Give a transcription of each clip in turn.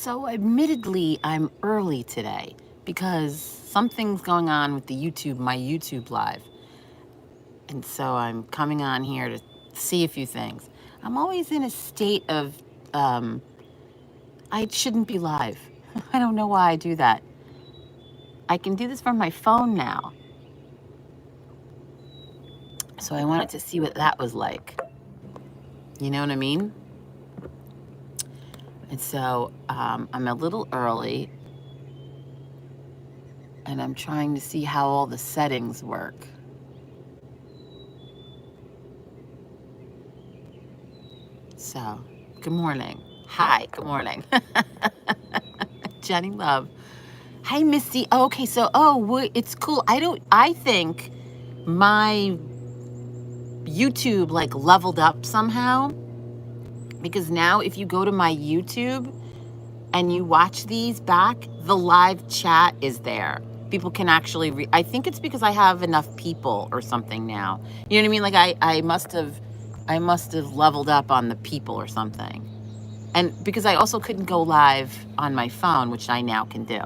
So admittedly, I'm early today because something's going on with the YouTube, my YouTube live. And so I'm coming on here to see a few things. I'm always in a state of, I shouldn't be live. I don't know why I do that. I can do this from my phone now. So I wanted to see what that was like. You know what I mean? And so I'm a little early and I'm trying to see how all the settings work. So, good morning. Hi, good morning. Jenny Love. Hi, Misty. Oh, okay, so, it's cool. I think my YouTube like leveled up somehow, because now if you go to my YouTube and you watch these back, the live chat is there. People can actually I think it's because I have enough people or something now. You know what I mean? Like I must have leveled up on the people or something. And because I also couldn't go live on my phone, which I now can do.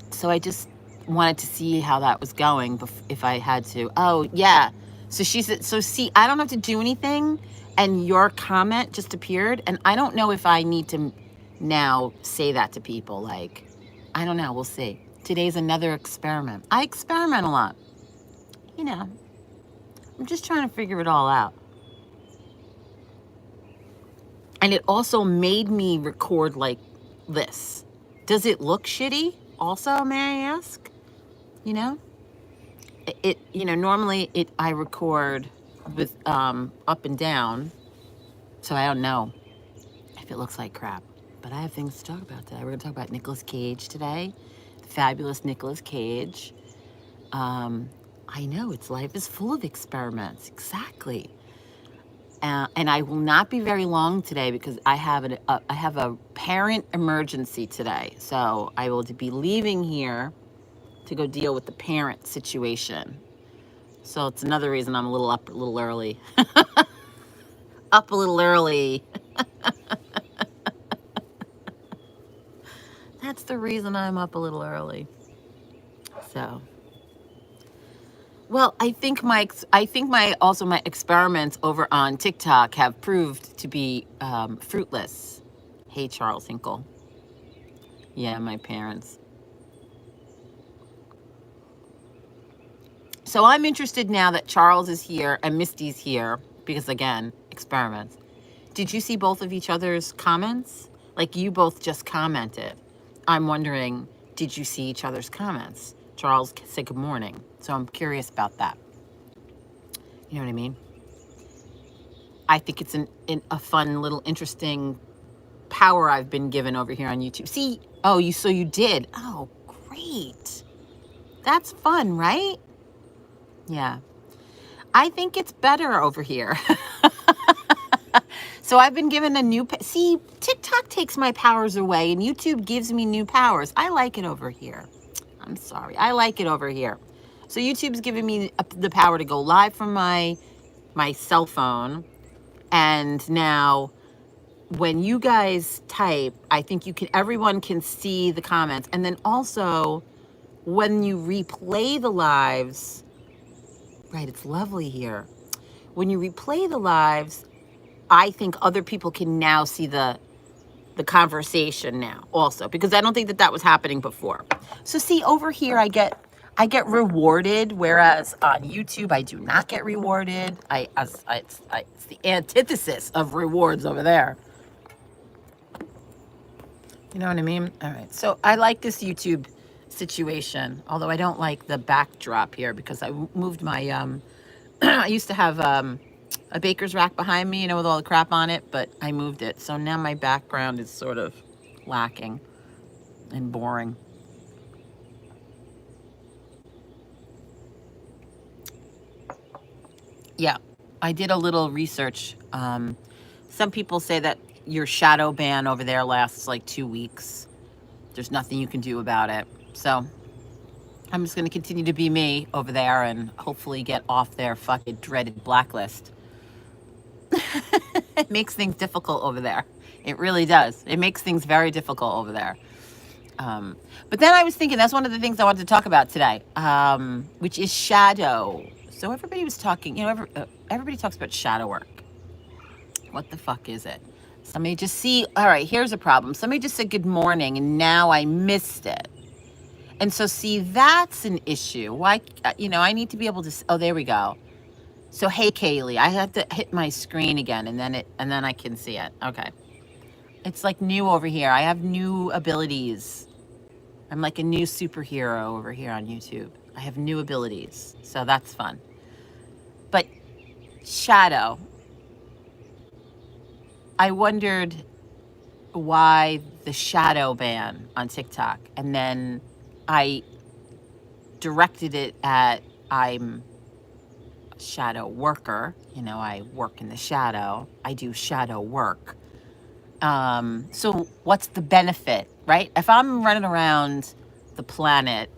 So I just wanted to see how that was going if I had to. Oh, yeah. So she said, so see, I don't have to do anything. And your comment just appeared. And I don't know if I need to now say that to people. Like, I don't know. We'll see. Today's another experiment. I experiment a lot. You know, I'm just trying to figure it all out. And it also made me record like this. Does it look shitty also, may I ask? You know? Normally I record with up and down, so I don't know if it looks like crap. But I have things to talk about today. We're gonna talk about Nicolas Cage today, the fabulous Nicolas Cage. I know, life is full of experiments, exactly. And I will not be very long today because I have a parent emergency today. So I will be leaving here to go deal with the parent situation. So it's another reason I'm up a little early. Up a little early. That's the reason I'm up a little early. So, well, I think my experiments over on TikTok have proved to be fruitless. Hey, Charles Hinkle. Yeah, my parents. So I'm interested now that Charles is here and Misty's here because, again, experiments. Did you see both of each other's comments? Like, you both just commented. I'm wondering, did you see each other's comments? Charles said good morning. So I'm curious about that. You know what I mean? I think it's a fun, little, interesting power I've been given over here on YouTube. See? Oh, so you did. Oh, great. That's fun, right? Yeah. I think it's better over here. So I've been given a new... See, TikTok takes my powers away and YouTube gives me new powers. I like it over here. I'm sorry. I like it over here. So YouTube's giving me the power to go live from my cell phone. And now when you guys type, I think everyone can see the comments. And then also when you replay the lives, right, it's lovely here. When you replay the lives, I think other people can now see the conversation now also, because I don't think that was happening before. So see, over here I get rewarded, whereas on YouTube I do not get rewarded. It's the antithesis of rewards over there. You know what I mean? All right. So I like this YouTube situation, although I don't like the backdrop here because I moved my I used to have a baker's rack behind me, with all the crap on it, but I moved it. So now my background is sort of lacking and boring. Yeah, I did a little research. Some people say that your shadow ban over there lasts like 2 weeks. There's nothing you can do about it. So I'm just going to continue to be me over there and hopefully get off their fucking dreaded blacklist. It makes things difficult over there. It really does. It makes things very difficult over there. Um, but then I was thinking that's one of the things I wanted to talk about today, which is shadow. So everybody was talking, everybody talks about shadow work. What the fuck is it? Somebody just all right, here's a problem. Somebody just said good morning and now I missed it. And so see, that's an issue. Why, I need to be able to, oh, there we go. So, hey, Kaylee, I have to hit my screen again and then I can see it. Okay. It's like new over here. I have new abilities. I'm like a new superhero over here on YouTube. I have new abilities. So that's fun. But shadow, I wondered why the shadow ban on TikTok. And then I directed it at I'm a shadow worker. I work in the shadow. I do shadow work. So what's the benefit, right? If I'm running around the planet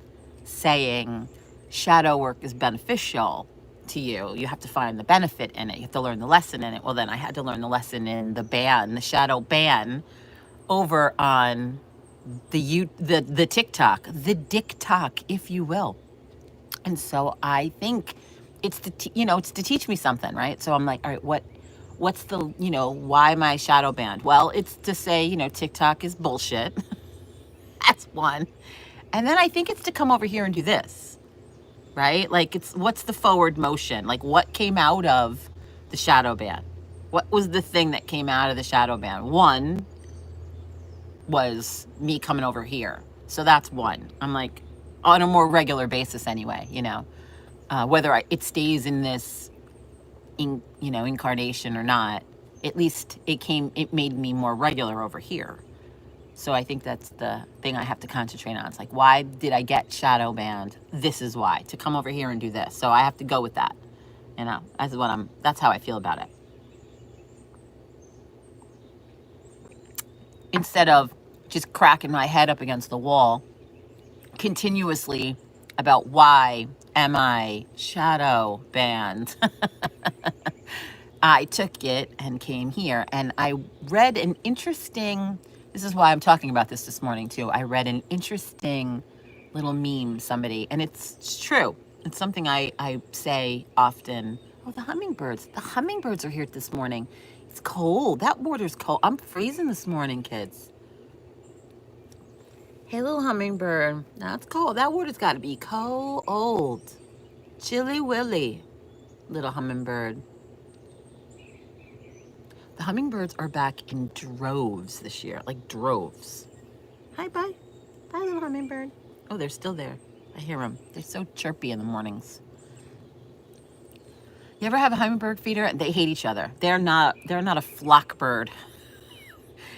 saying shadow work is beneficial to you, you have to find the benefit in it. You have to learn the lesson in it. Well, then I had to learn the lesson in the shadow ban over on the TikTok, the TikTok, if you will. And so I think it's it's to teach me something, right? So I'm like, all right, what's the, why am I shadow banned? Well, it's to say, TikTok is bullshit. That's one. And then I think it's to come over here and do this, right? Like what's the forward motion? Like what came out of the shadow ban? What was the thing that came out of the shadow ban? One was me coming over here. So that's one. I'm like, on a more regular basis anyway, whether it stays in this, incarnation or not, at least it made me more regular over here. So I think that's the thing I have to concentrate on. It's like, why did I get shadow banned? This is why, to come over here and do this. So I have to go with that. That's how I feel about it. Instead of just cracking my head up against the wall continuously about why am I shadow banned? I took it and came here and I read an interesting, this is why I'm talking about this morning too. I read an interesting little meme, and it's true. It's something I say often. Oh, the hummingbirds are here this morning. It's cold. That water's cold. I'm freezing this morning, kids. Hey, little hummingbird. Now it's cold. That water's got to be cold. Chilly willy, little hummingbird. The hummingbirds are back in droves this year, like droves. Hi, bye. Bye, little hummingbird. Oh, they're still there. I hear them. They're so chirpy in the mornings. You ever have a hummingbird feeder? They hate each other. They're not a flock bird.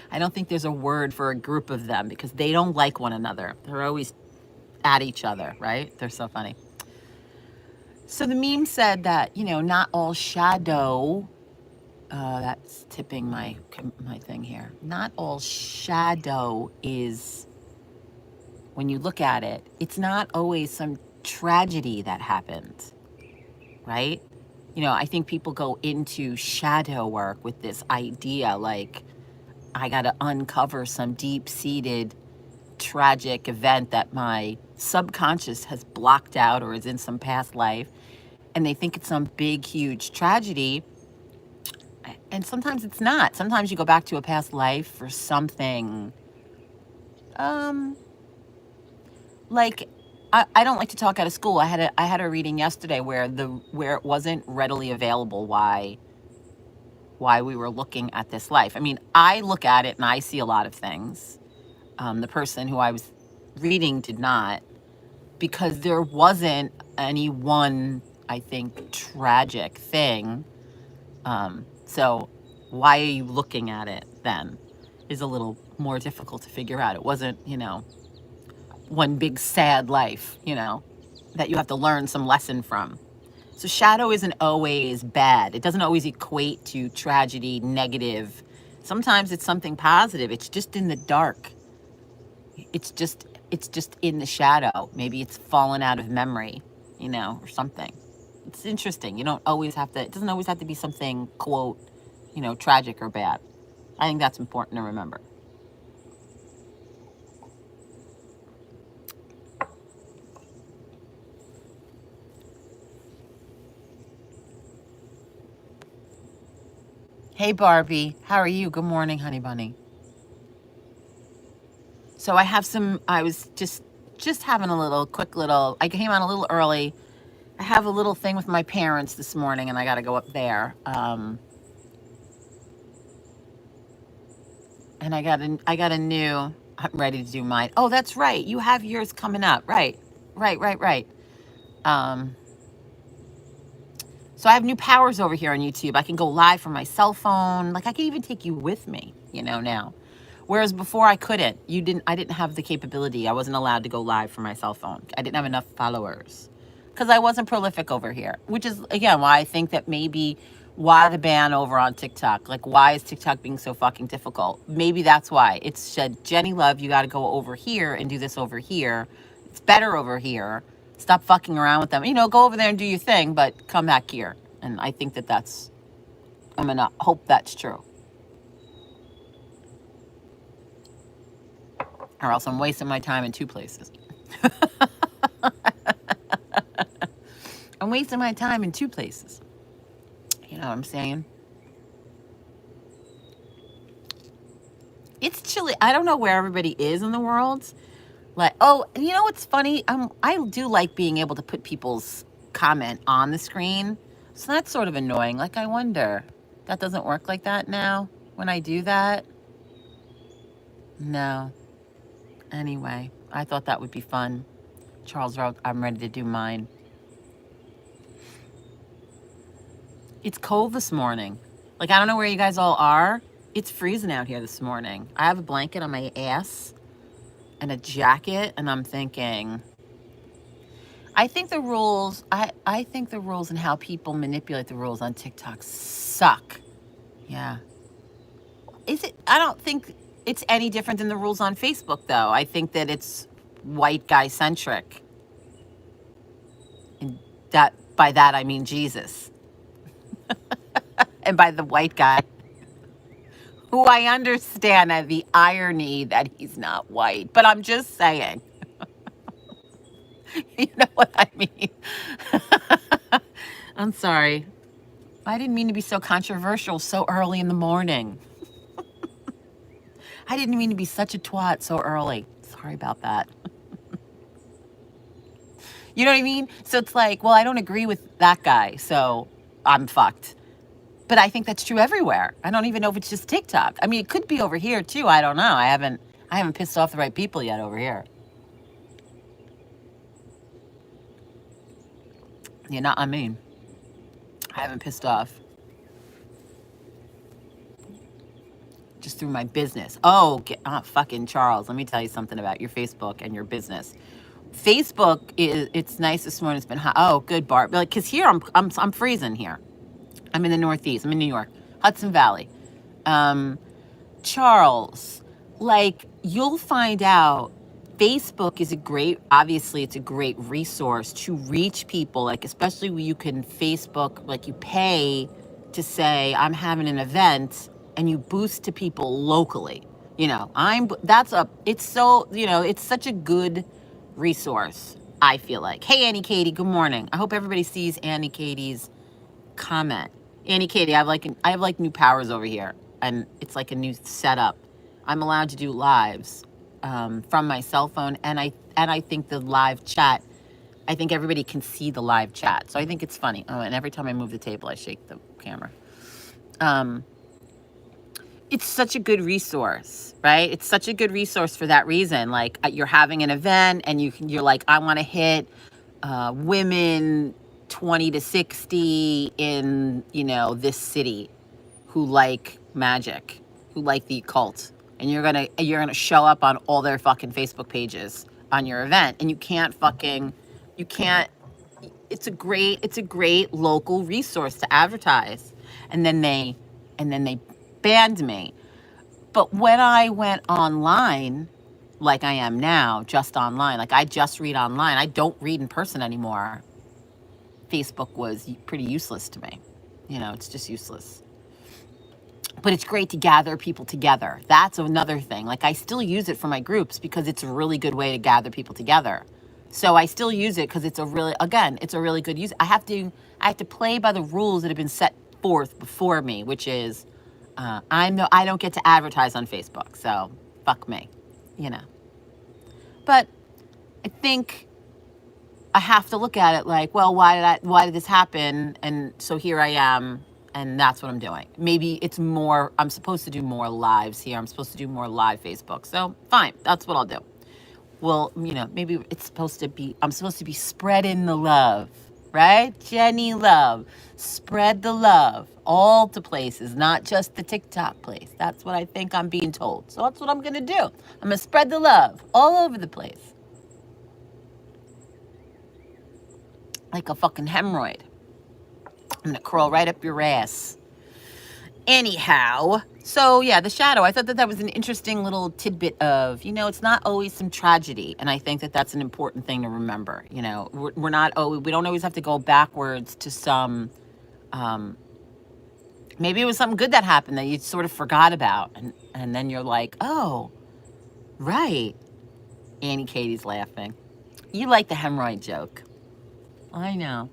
I don't think there's a word for a group of them because they don't like one another. They're always at each other, right? They're so funny. So the meme said that, not all shadow, that's tipping my thing here. Not all shadow is, when you look at it, it's not always some tragedy that happened, right? I think people go into shadow work with this idea like, I got to uncover some deep-seated tragic event that my subconscious has blocked out or is in some past life. And they think it's some big, huge tragedy. And sometimes it's not. Sometimes you go back to a past life for something. Like, I don't like to talk out of school. I had a reading yesterday where it wasn't readily available why we were looking at this life. I mean, I look at it and I see a lot of things. The person who I was reading did not, because there wasn't any one, I think, tragic thing. So why are you looking at it then is a little more difficult to figure out. It wasn't, one big sad life, that you have to learn some lesson from. So shadow isn't always bad. It doesn't always equate to tragedy, negative. Sometimes it's something positive. It's just in the dark. It's just in the shadow. Maybe it's fallen out of memory, or something. It's interesting. You don't always have to, it doesn't always have to be something, quote, tragic or bad. I think that's important to remember. Hey, Barbie. How are you? Good morning, honey bunny. So I was just having a I came on a little early. I have a little thing with my parents this morning and I got to go up there. And I got a new, I'm ready to do mine. Oh, that's right. You have yours coming up. Right. Right. Um, so I have new powers over here on YouTube. I can go live from my cell phone. Like I can even take you with me, now. Whereas before I couldn't. I didn't have the capability. I wasn't allowed to go live from my cell phone. I didn't have enough followers because I wasn't prolific over here, which is again why I think that maybe why the ban over on TikTok. Like why is TikTok being so fucking difficult? Maybe that's why. It's said, Jenny Love, you got to go over here and do this over here. It's better over here. Stop fucking around with them. Go over there and do your thing, but come back here. And I think I'm going to hope that's true. Or else I'm wasting my time in two places. I'm wasting my time in two places. You know what I'm saying? It's chilly. I don't know where everybody is in the world. Like, oh, you know what's funny? I do like being able to put people's comment on the screen. So that's sort of annoying. Like, I wonder, that doesn't work like that now when I do that? No. Anyway, I thought that would be fun. Charles wrote, I'm ready to do mine. It's cold this morning. Like, I don't know where you guys all are. It's freezing out here this morning. I have a blanket on my ass and a jacket, and I'm thinking, I think the rules and how people manipulate the rules on TikTok suck. Yeah. I don't think it's any different than the rules on Facebook, though. I think that it's white guy centric. And by that, I mean Jesus. And by the white guy, who I understand the irony that he's not white, but I'm just saying. You know what I mean? I'm sorry. I didn't mean to be so controversial so early in the morning. I didn't mean to be such a twat so early. Sorry about that. You know what I mean? So it's like, well, I don't agree with that guy, so I'm fucked. But I think that's true everywhere. I don't even know if it's just TikTok. I mean, it could be over here too. I don't know. I haven't pissed off the right people yet over here. I haven't pissed off. Just through my business. Fucking Charles, let me tell you something about your Facebook and your business. Facebook it's nice this morning. It's been hot. Oh, good, Bart. Like, cause here I'm freezing here. I'm in the Northeast. I'm in New York, Hudson Valley. Charles, like, you'll find out Facebook is obviously it's a great resource to reach people, like, especially when you can Facebook, like, you pay to say, I'm having an event, and you boost to people locally. It's such a good resource, I feel like. Hey, Annie Katie, good morning. I hope everybody sees Annie Katie's comment. Annie Katie, I have new powers over here, and it's like a new setup. I'm allowed to do lives from my cell phone, and I think the live chat, I think everybody can see the live chat. So I think it's funny. Oh, and every time I move the table, I shake the camera. It's such a good resource, right? It's such a good resource for that reason. Like, you're having an event, and you're like, I want to hit women 20 to 60 in, this city who like magic, who like the occult. And you're gonna show up on all their fucking Facebook pages on your event. And you can't, it's a great local resource to advertise. And then they banned me. But when I went online, like I am now, just online, like I just read online, I don't read in person anymore. Facebook was pretty useless to me. It's just useless. but it's great to gather people together. That's another thing. Like, I still use it for my groups because it's a really good way to gather people together. So I still use it because it's a really, again, it's a really good use. I have to play by the rules that have been set forth before me, which is I don't get to advertise on Facebook. So fuck me, you know. But I think I have to look at it like, well, why did this happen? And so here I am, and that's what I'm doing. Maybe it's more, I'm supposed to do more lives here. I'm supposed to do more live Facebook. So fine, that's what I'll do. Well, you know, maybe it's supposed to be, I'm supposed to be spreading the love, right? Jenny Love, spread the love all to places, not just the TikTok place. That's what I think I'm being told. So that's what I'm going to do. I'm going to spread the love all over the place. Like a fucking hemorrhoid. I'm going to crawl right up your ass. Anyhow, so yeah, the shadow, I thought that was an interesting little tidbit of, you know, it's not always some tragedy. And I think that that's an important thing to remember. You know, we don't always have to go backwards to some, maybe it was something good that happened that you sort of forgot about. And then you're like, oh, right. Annie Katie's laughing. You like the hemorrhoid joke. I know.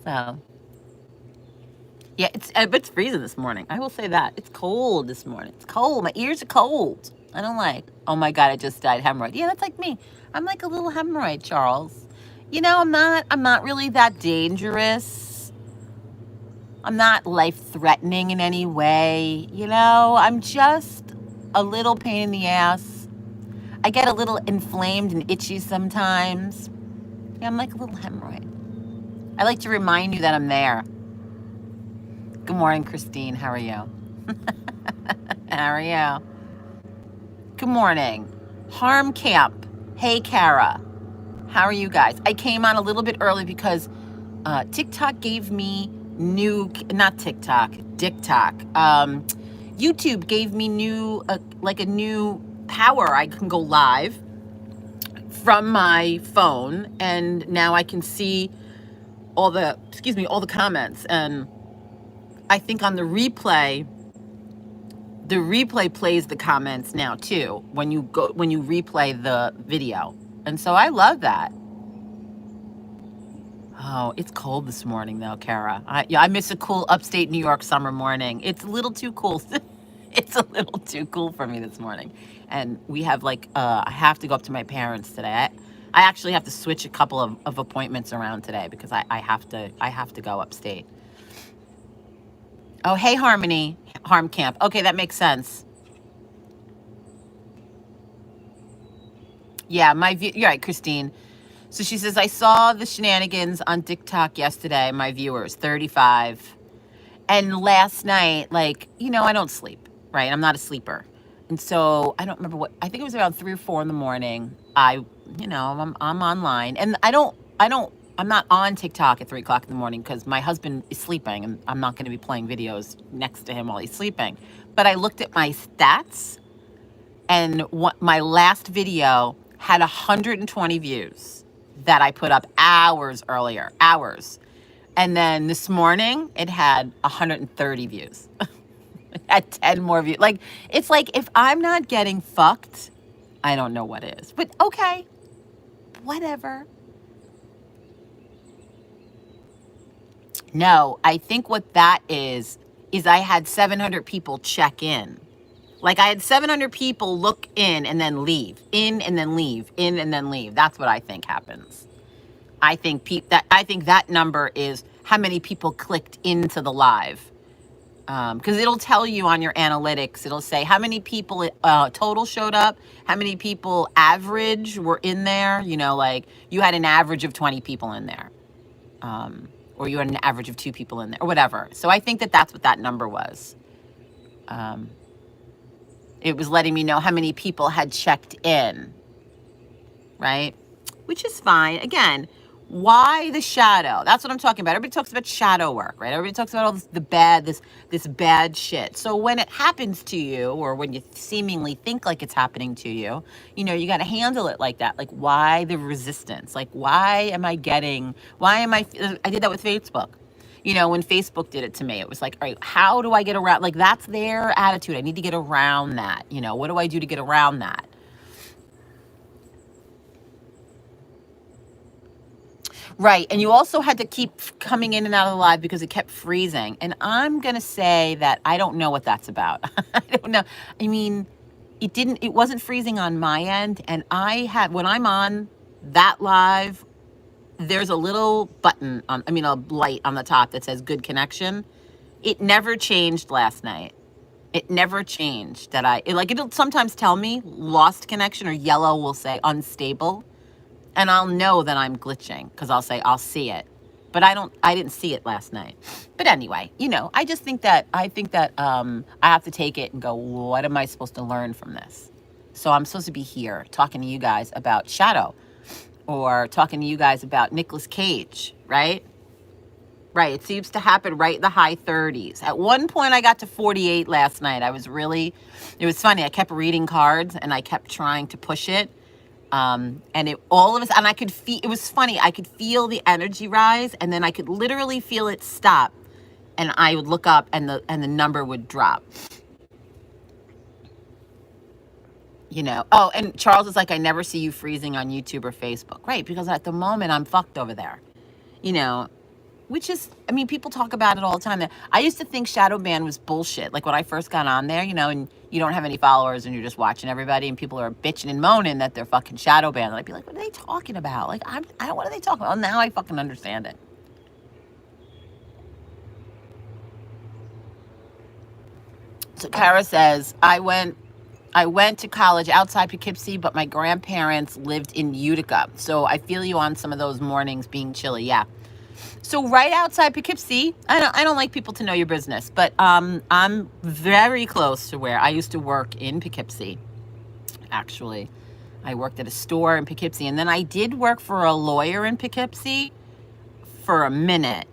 So, yeah, it's freezing this morning. I will say that. It's cold this morning. It's cold. My ears are cold. I don't like, oh my God, I just died hemorrhoid. Yeah, that's like me. I'm like a little hemorrhoid, Charles. You know, I'm not really that dangerous. I'm not life-threatening in any way. You know, I'm just a little pain in the ass. I get a little inflamed and itchy sometimes. Yeah, I'm like a little hemorrhoid. I like to remind you that I'm there. Good morning, Christine. How are you? How are you? Good morning. Harm Camp. Hey, Kara. How are you guys? I came on a little bit early because TikTok gave me not TikTok, TikTok. YouTube gave me a new power. I can go live from my phone, and now I can see all the comments. And I think on the replay plays the comments now too when you replay the video. And so I love that. Oh, it's cold this morning though, Kara. I miss a cool upstate New York summer morning. It's a little too cool. It's a little too cool for me this morning. And we have I have to go up to my parents today. I actually have to switch a couple of appointments around today because I have to go upstate. Oh, hey, Harmony, Harm Camp. Okay, that makes sense. Yeah, you're right, Christine. So she says, I saw the shenanigans on TikTok yesterday, my viewers, 35. And last night, I don't sleep, right? I'm not a sleeper. And so I don't remember I think it was around 3 or 4 in the morning. I'm online, and I'm not on TikTok at 3 o'clock in the morning because my husband is sleeping and I'm not going to be playing videos next to him while he's sleeping. But I looked at my stats, and my last video had 120 views that I put up hours earlier. And then this morning it had 130 views. It had 10 more views. It's like, if I'm not getting fucked, I don't know what is. But okay, whatever. No, I think what that is I had 700 people check in. I had 700 people look in and then leave, in and then leave, in and then leave. That's what I think happens. I think that number is how many people clicked into the live. Because it'll tell you on your analytics, it'll say how many people total showed up, how many people average were in there. You had an average of 20 people in there. Or you had an average of 2 people in there, or whatever. So I think that's what that number was. It was letting me know how many people had checked in, right? Which is fine. Again, why the shadow? That's what I'm talking about. Everybody talks about shadow work, right? Everybody talks about all this bad shit. So when it happens to you, or when you seemingly think like it's happening to you, you got to handle it like that. Why the resistance? I did that with Facebook. You know, when Facebook did it to me, it was like, all right, how do I get around? Like, that's their attitude. I need to get around that. You know, what do I do to get around that? Right. And you also had to keep coming in and out of the live because it kept freezing. And I'm going to say that I don't know what that's about. I don't know. I mean, it wasn't freezing on my end. And when I'm on that live, there's a little button a light on the top that says good connection. It never changed last night. It never changed it'll sometimes tell me lost connection, or yellow will say unstable. And I'll know that I'm glitching because I'll see it. But I didn't see it last night. But anyway, I think that I have to take it and go, what am I supposed to learn from this? So I'm supposed to be here talking to you guys about Shadow, or talking to you guys about Nicolas Cage, right? Right. It seems to happen right in the high 30s. At one point, I got to 48 last night. It was funny. I kept reading cards and I kept trying to push it. And I could feel, it was funny. I could feel the energy rise, and then I could literally feel it stop, and I would look up and the number would drop. Oh, and Charles is like, I never see you freezing on YouTube or Facebook. Right. Because at the moment I'm fucked over there, which is, people talk about it all the time. I used to think Shadowband was bullshit. Like when I first got on there, and you don't have any followers and you're just watching everybody, and people are bitching and moaning that they're fucking Shadowband. And I'd be like, what are they talking about? Like, what are they talking about? Well, now I fucking understand it. So Kara says, I went to college outside Poughkeepsie, but my grandparents lived in Utica. So I feel you on some of those mornings being chilly. Yeah. So right outside Poughkeepsie, I don't like people to know your business, but I'm very close to where I used to work in Poughkeepsie. Actually, I worked at a store in Poughkeepsie, and then I did work for a lawyer in Poughkeepsie for a minute.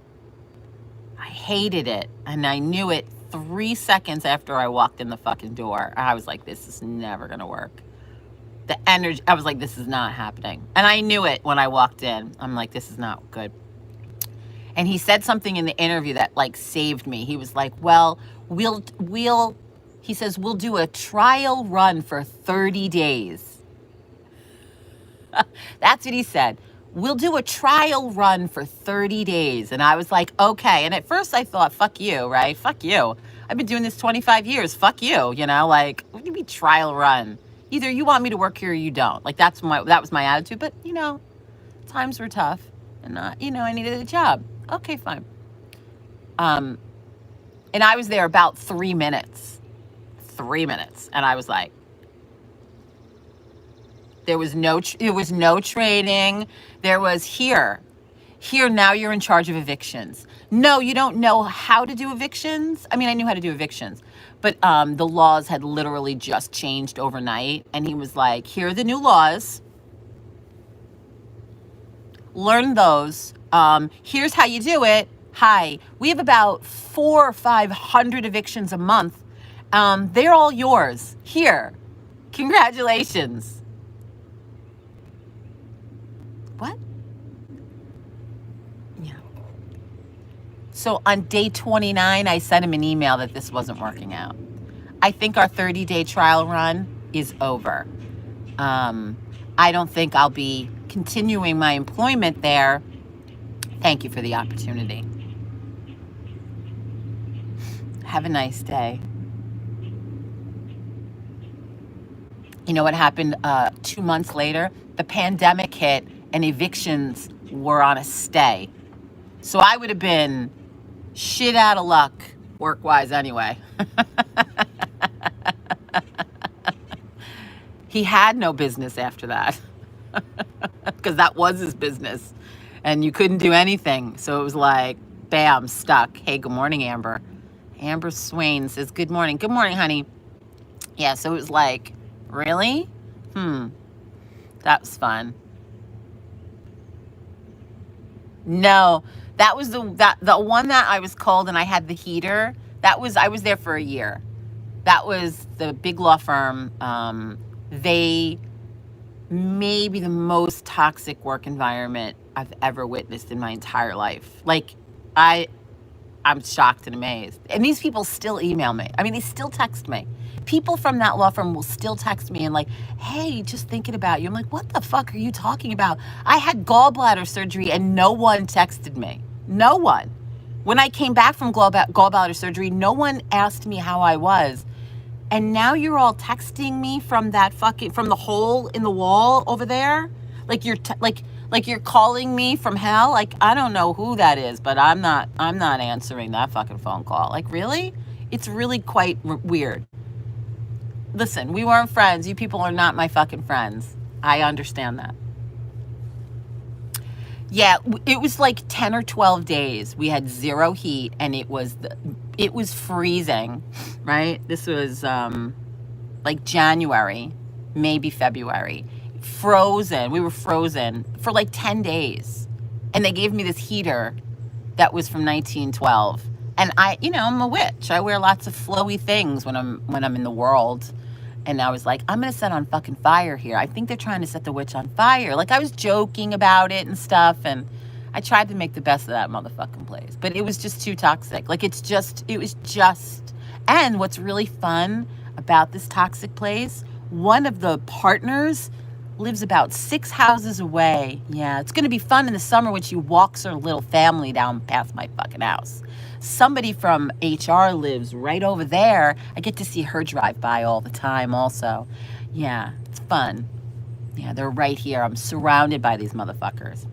I hated it, and I knew it 3 seconds after I walked in the fucking door. I was like, this is never going to work. The energy, I was like, this is not happening. And I knew it when I walked in. I'm like, this is not good. And he said something in the interview that saved me. He was like, well, he says, we'll do a trial run for 30 days. That's what he said. We'll do a trial run for 30 days. And I was like, okay. And at first I thought, fuck you, right? Fuck you. I've been doing this 25 years. Fuck you. What do you mean trial run? Either you want me to work here or you don't. That was my attitude. But, times were tough, and I needed a job. Okay, fine. And I was there about 3 minutes. 3 minutes. And I was like, there was no training. There was here, now you're in charge of evictions. No, you don't know how to do evictions. I knew how to do evictions, but the laws had literally just changed overnight. And he was like, here are the new laws. Learn those. Here's how you do it. Hi, we have about 400 or 500 evictions a month. They're all yours. Here. Congratulations. What? Yeah. So on day 29, I sent him an email that this wasn't working out. I think our 30-day trial run is over. I don't think I'll be continuing my employment there. Thank you for the opportunity. Have a nice day. You know what happened 2 months later? The pandemic hit and evictions were on a stay. So I would have been shit out of luck work-wise anyway. He had no business after that because that was his business and you couldn't do anything. So it was like, bam, stuck. Hey, good morning, Amber. Amber Swain says, good morning. Good morning, honey. Yeah, so it was like, really? That was fun. No, that was the one that I was called and I had the heater. I was there for a year. That was the big law firm. They may be the most toxic work environment I've ever witnessed in my entire life. I'm shocked and amazed. And these people still email me. I mean, they still text me. People from that law firm will still text me and like, hey, just thinking about you. I'm like, what the fuck are you talking about? I had gallbladder surgery and no one texted me. No one. When I came back from gallbladder surgery, no one asked me how I was. And now you're all texting me from that from the hole in the wall over there? Like you're like you're calling me from hell? Like, I don't know who that is, but I'm not answering that fucking phone call. Like, really? It's really quite weird. Listen, we weren't friends. You people are not my fucking friends. I understand that. Yeah, it was like 10 or 12 days. We had zero heat and it was freezing, right? This was like January, maybe February. Frozen. We were frozen for like 10 days. And they gave me this heater that was from 1912. And I'm a witch. I wear lots of flowy things when I'm in the world. And I was like, I'm going to set on fucking fire here. I think they're trying to set the witch on fire. Like, I was joking about it and stuff. And I tried to make the best of that motherfucking place. But it was just too toxic. Like, it was just. And what's really fun about this toxic place, one of the partners lives about 6 houses away. Yeah, it's going to be fun in the summer when she walks her little family down past my fucking house. Somebody from HR lives right over there. I get to see her drive by all the time also. Yeah, it's fun. Yeah, they're right here. I'm surrounded by these motherfuckers.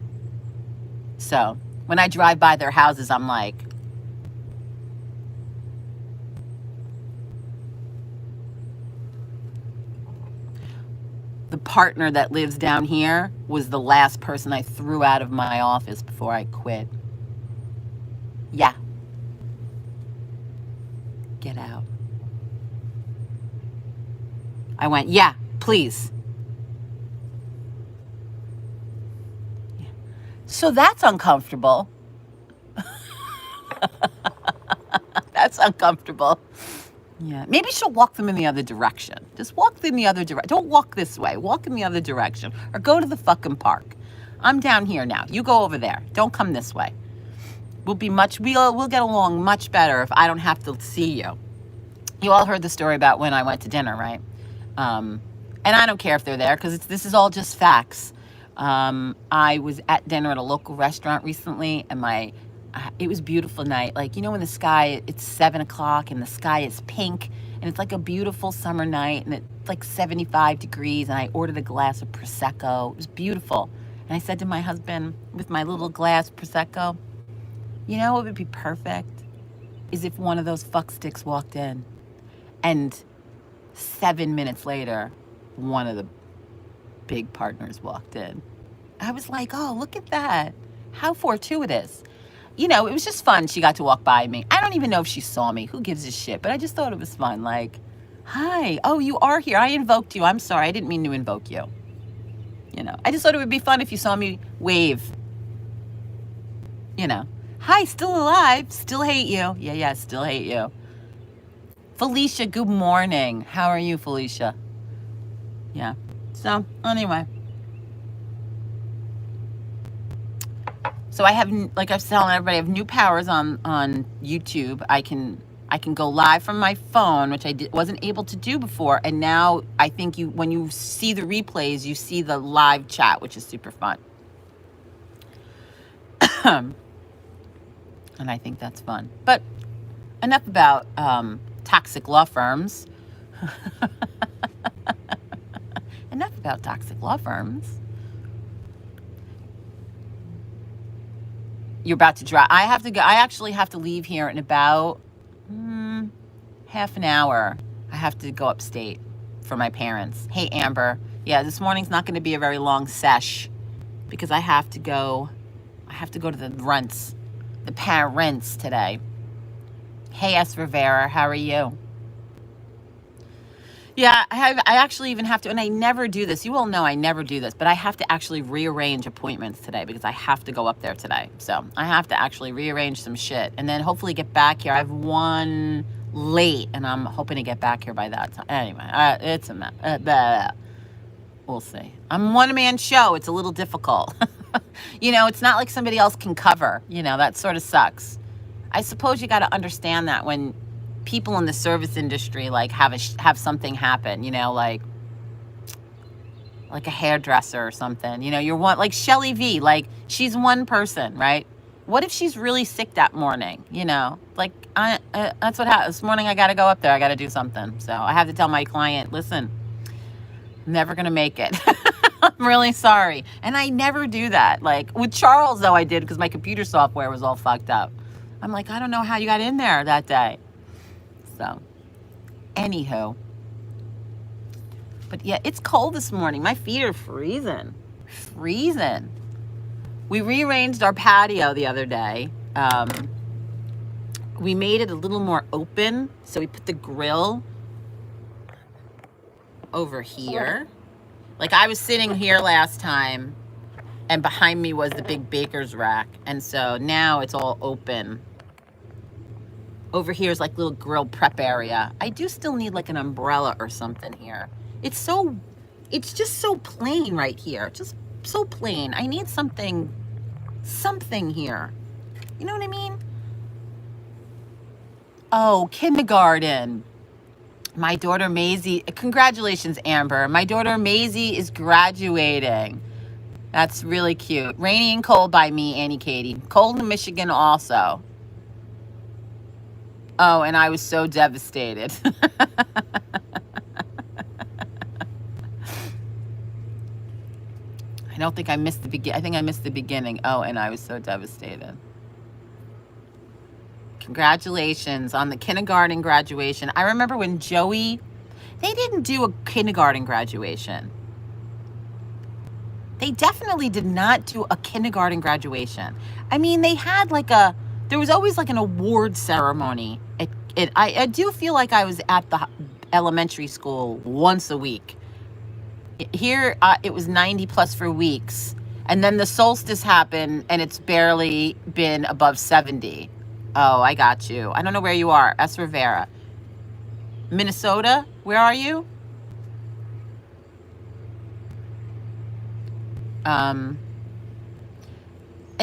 So when I drive by their houses, I'm like, the partner that lives down here was the last person I threw out of my office before I quit. Yeah. Get out. I went, yeah, please. Yeah. So that's uncomfortable. That's uncomfortable. Yeah, maybe she'll walk them in the other direction. Just walk in the other direction. Don't walk this way. Walk in the other direction. Or go to the fucking park. I'm down here now. You go over there. Don't come this way. We'll get along much better if I don't have to see you. You all heard the story about when I went to dinner, right? And I don't care if they're there because this is all just facts. I was at dinner at a local restaurant recently, and it was a beautiful night. Like, when the sky, it's 7 o'clock and the sky is pink and it's like a beautiful summer night and it's like 75 degrees, and I ordered a glass of Prosecco. It was beautiful. And I said to my husband, with my little glass of Prosecco, what would be perfect is if one of those fucksticks walked in and 7 minutes later, one of the big partners walked in. I was like, oh, look at that. How fortuitous. It was just fun. She got to walk by me. I don't even know if she saw me. Who gives a shit? But I just thought it was fun. Like, hi. Oh, you are here. I invoked you. I'm sorry. I didn't mean to invoke you. I just thought it would be fun if you saw me wave. Hi, still alive. Still hate you. Yeah, still hate you. Felicia, good morning. How are you, Felicia? Yeah. So, anyway. So I have, like I was telling everybody, I have new powers on YouTube. I can go live from my phone, which I wasn't able to do before. And now I think when you see the replays, you see the live chat, which is super fun. And I think that's fun. But enough about toxic law firms. Enough about toxic law firms. You're about to drive. I have to go. I actually have to leave here in about half an hour. I have to go upstate for my parents. Hey, Amber. Yeah, this morning's not going to be a very long sesh because I have to go to the parents today. Hey, S. Rivera, how are you? Yeah, I actually even have to, and I never do this. You all know I never do this, but I have to actually rearrange appointments today because I have to go up there today. So I have to actually rearrange some shit and then hopefully get back here. I have one late, and I'm hoping to get back here by that time. Anyway, it's a mess. We'll see. I'm a one-man show. It's a little difficult. It's not like somebody else can cover. That sort of sucks. I suppose you got to understand that when people in the service industry like have something happen, you know, like a hairdresser or something, you know, you're one, like Shelly V, like she's one person, right? What if she's really sick that morning, you know, like that's what happened this morning. I got to go up there. I got to do something. So I have to tell my client, listen, I'm never going to make it. I'm really sorry. And I never do that. Like with Charles though, I did, because my computer software was all fucked up. I'm like, I don't know how you got in there that day. So anywho, but yeah, it's cold this morning. My feet are freezing. We rearranged our patio the other day. We made it a little more open. So we put the grill over here. Like I was sitting here last time and behind me was the big baker's rack. And so now it's all open. Over here is like little grill prep area. I do still need like an umbrella or something here. It's just so plain right here. Just so plain. I need something here. You know what I mean? Oh, kindergarten. My daughter Maisie, congratulations, Amber. My daughter Maisie is graduating. That's really cute. Rainy and cold by me, Annie Katie. Cold in Michigan also. Oh, and I was so devastated. I don't think I missed the beginning. I think I missed the beginning. Oh, and I was so devastated. Congratulations on the kindergarten graduation. I remember when Joey, they didn't do a kindergarten graduation. They definitely did not do a kindergarten graduation. I mean, they had like there was always like an award ceremony. I do feel like I was at the elementary school once a week. Here, it was 90 plus for weeks. And then the solstice happened and it's barely been above 70. Oh, I got you. I don't know where you are. S. Rivera. Minnesota? Where are you? And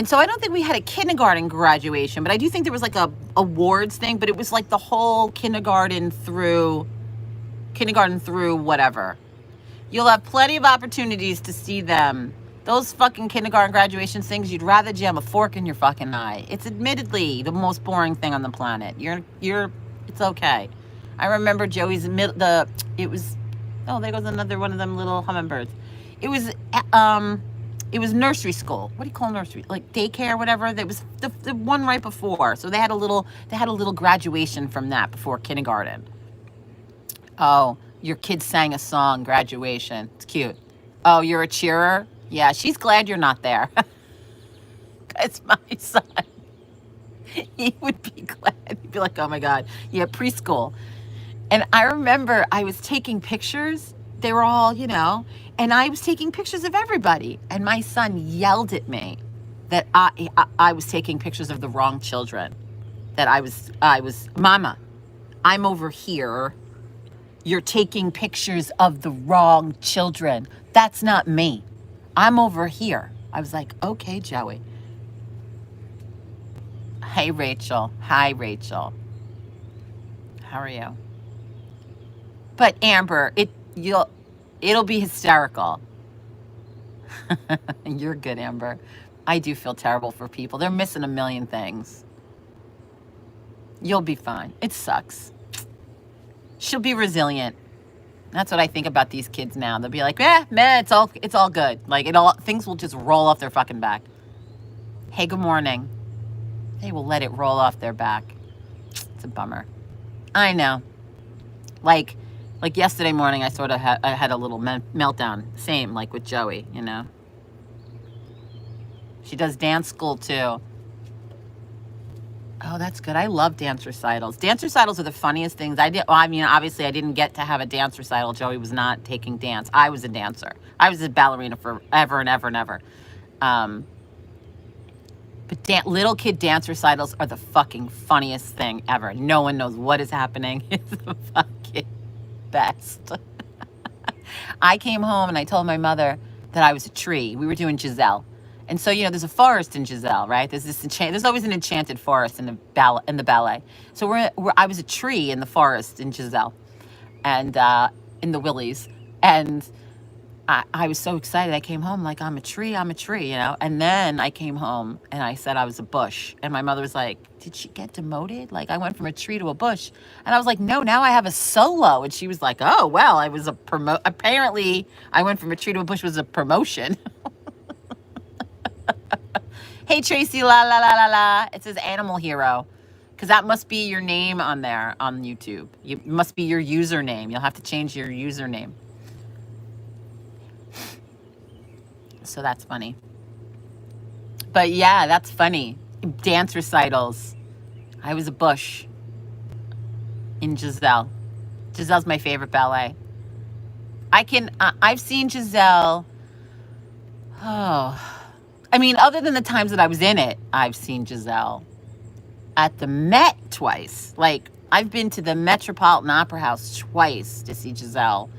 so I don't think we had a kindergarten graduation, but I do think there was like a awards thing, but it was like the whole kindergarten through whatever. You'll have plenty of opportunities to see them. Those fucking kindergarten graduation things, you'd rather jam a fork in your fucking eye. It's admittedly the most boring thing on the planet. It's okay. I remember Joey's there goes another one of them little hummingbirds. It was nursery school. What do you call nursery? Like daycare, whatever. That was the one right before. So they had a little graduation from that before kindergarten. Oh, your kid sang a song, graduation. It's cute. Oh, you're a cheerer? Yeah, she's glad you're not there. It's my son. He would be glad. He'd be like, oh my God. Yeah, preschool. And I remember I was taking pictures. They were all, you know, and I was taking pictures of everybody. And my son yelled at me that I was taking pictures of the wrong children. That I was, Mama, I'm over here. You're taking pictures of the wrong children. That's not me. I'm over here. I was like, okay, Joey. Hey, Rachel. Hi, Rachel. How are you? But Amber, it'll be hysterical. You're good, Amber. I do feel terrible for people. They're missing a million things. You'll be fine. It sucks. She'll be resilient. That's what I think about these kids now. They'll be like, man, it's all good. Like things will just roll off their fucking back. Hey, good morning. They will let it roll off their back. It's a bummer. I know. Like yesterday morning, I sort of I had a little meltdown. Same, like with Joey, you know. She does dance school too. Oh, that's good. I love dance recitals. Dance recitals are the funniest things. Obviously, I didn't get to have a dance recital. Joey was not taking dance. I was a dancer. I was a ballerina forever and ever and ever. But little kid dance recitals are the fucking funniest thing ever. No one knows what is happening. It's the fucking best. I came home and I told my mother that I was a tree. We were doing Giselle. And so, there's a forest in Giselle, right? There's always an enchanted forest in the ballet. So I was a tree in the forest in Giselle, and in the Willies, and I was so excited. I came home like, I'm a tree, And then I came home and I said I was a bush. And my mother was like, did she get demoted? Like, I went from a tree to a bush. And I was like, no, now I have a solo. And she was like, oh, well, I was apparently I went from a tree to a bush was a promotion. Hey, Tracy, la, la, la, la, la. It says Animal Hero. Because that must be your name on there on YouTube. It must be your username. You'll have to change your username. So that's funny. But yeah, that's funny. Dance recitals. I was a bush in Giselle. Giselle's my favorite ballet. I've seen Giselle. Oh, I mean, other than the times that I was in it, I've seen Giselle at the Met twice. Like, I've been to the Metropolitan Opera House twice to see Giselle.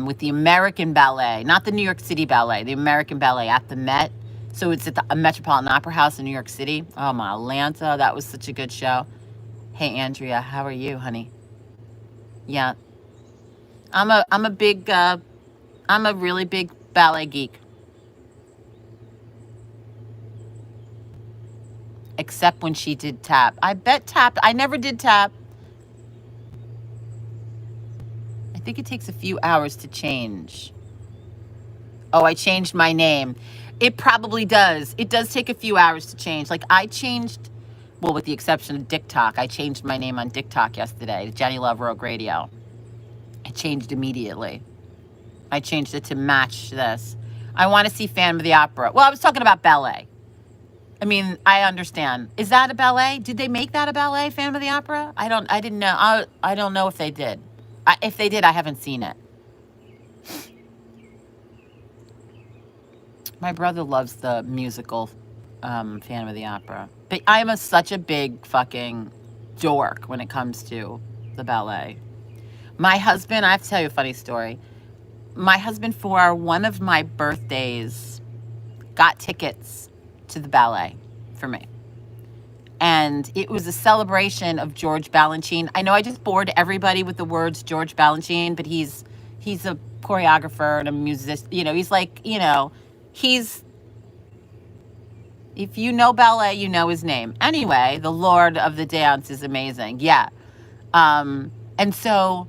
With the American Ballet, not the New York City Ballet, the American Ballet at the Met. So it's at the Metropolitan Opera House in New York City. Oh, my Atlanta, that was such a good show. Hey, Andrea, how are you, honey? Yeah, I'm a really big ballet geek. Except when she did tap. I bet tap. I never did tap. I think it takes a few hours to change. Oh, I changed my name. It probably does. It does take a few hours to change. Like, I changed, well, with the exception of TikTok, I changed my name on TikTok yesterday to JenniLoveRogueRadio. I changed immediately. I changed it to match this. I want to see Phantom of the Opera. Well, I was talking about ballet. I mean, I understand. Is that a ballet? Did they make that a ballet, Phantom of the Opera? I didn't know. I don't know if they did. If they did, I haven't seen it. My brother loves the musical Phantom of the Opera. But I'm such a big fucking dork when it comes to the ballet. My husband, I have to tell you a funny story. My husband, for one of my birthdays, got tickets to the ballet for me. And it was a celebration of George Balanchine. I know I just bored everybody with the words George Balanchine, but he's a choreographer and a musician. He's like, he's, if you know ballet, you know his name. Anyway, the Lord of the Dance is amazing. Yeah. And so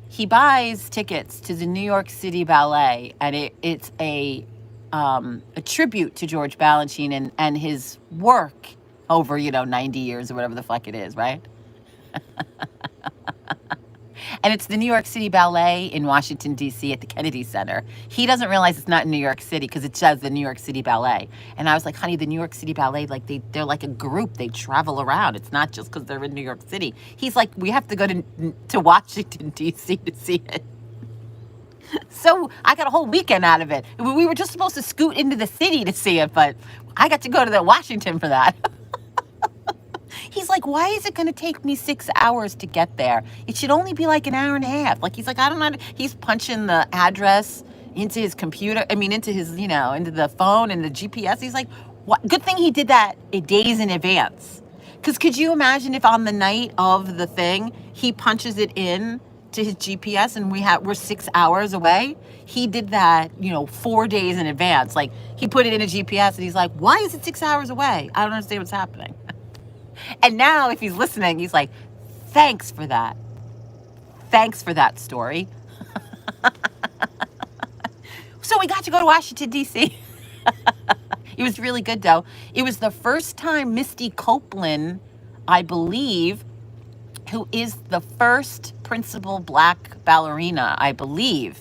he buys tickets to the New York City Ballet, and it's a tribute to George Balanchine and his work over, 90 years or whatever the fuck it is, right? And it's the New York City Ballet in Washington, D.C. at the Kennedy Center. He doesn't realize it's not in New York City because it says the New York City Ballet. And I was like, honey, the New York City Ballet, like they're like a group. They travel around. It's not just because they're in New York City. He's like, we have to go to Washington, D.C. to see it. So I got a whole weekend out of it. We were just supposed to scoot into the city to see it, but I got to go to the Washington for that. He's like, why is it going to take me 6 hours to get there? It should only be like an hour and a half. Like, he's like, I don't know. He's punching the address into his computer. Into his, into the phone and the GPS. He's like, what? Good thing he did that days in advance. Because could you imagine if on the night of the thing, he punches it in to his GPS and we're 6 hours away? He did that, 4 days in advance. Like, he put it in a GPS and he's like, why is it 6 hours away? I don't understand what's happening. And now if he's listening, he's like, thanks for that. Thanks for that story. So we got to go to Washington, D.C. It was really good, though. It was the first time Misty Copeland, I believe, who is the first principal black ballerina, I believe,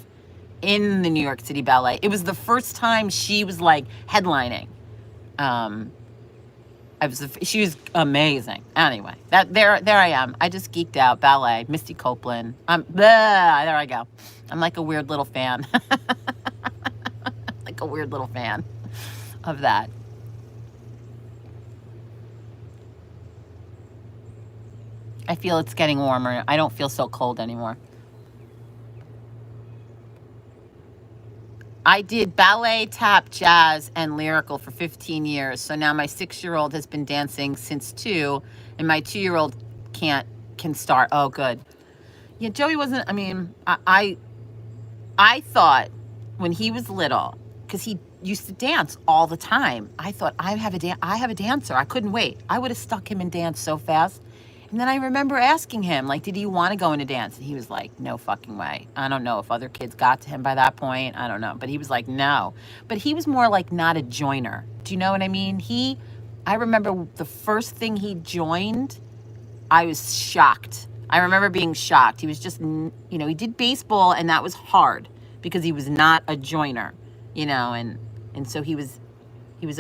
in the New York City Ballet. It was the first time she was like headlining. She was amazing. Anyway, there I am. I just geeked out. Ballet, Misty Copeland. There I go. I'm like a weird little fan. Like a weird little fan of that. I feel it's getting warmer. I don't feel so cold anymore. I did ballet, tap, jazz, and lyrical for 15 years. So now my 6-year-old has been dancing since 2, and my 2-year-old can start. Oh, good. Yeah, Joey wasn't. I mean, I thought when he was little, because he used to dance all the time. I thought I have a dancer. I couldn't wait. I would have stuck him in dance so fast. And then I remember asking him, like, did he want to go into dance? And he was like, no fucking way. I don't know if other kids got to him by that point. I don't know. But he was like, no. But he was more like not a joiner. Do you know what I mean? I remember the first thing he joined, I was shocked. I remember being shocked. He was just, he did baseball, and that was hard because he was not a joiner, and so he was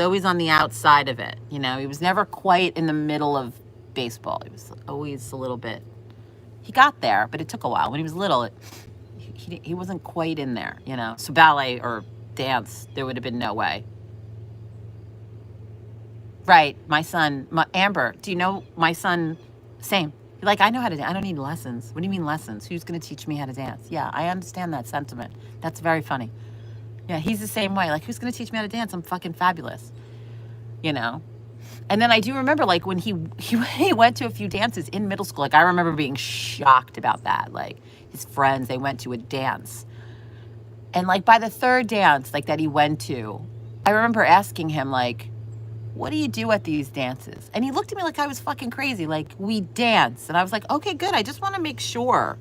always on the outside of it. He was never quite in the middle of baseball. He was always a little bit. He got there, but it took a while. When he was little, he wasn't quite in there, So ballet or dance, there would have been no way. Right, my son, Amber. Do you know my son? Same. Like, I know how to dance. I don't need lessons. What do you mean lessons? Who's going to teach me how to dance? Yeah, I understand that sentiment. That's very funny. Yeah, he's the same way. Like, who's going to teach me how to dance? I'm fucking fabulous. And then I do remember, like, when he went to a few dances in middle school. Like, I remember being shocked about that. Like, his friends, they went to a dance. And, like, by the 3rd dance, like, that he went to, I remember asking him, like, what do you do at these dances? And he looked at me like I was fucking crazy. Like, we dance. And I was like, okay, good. I just want to make sure.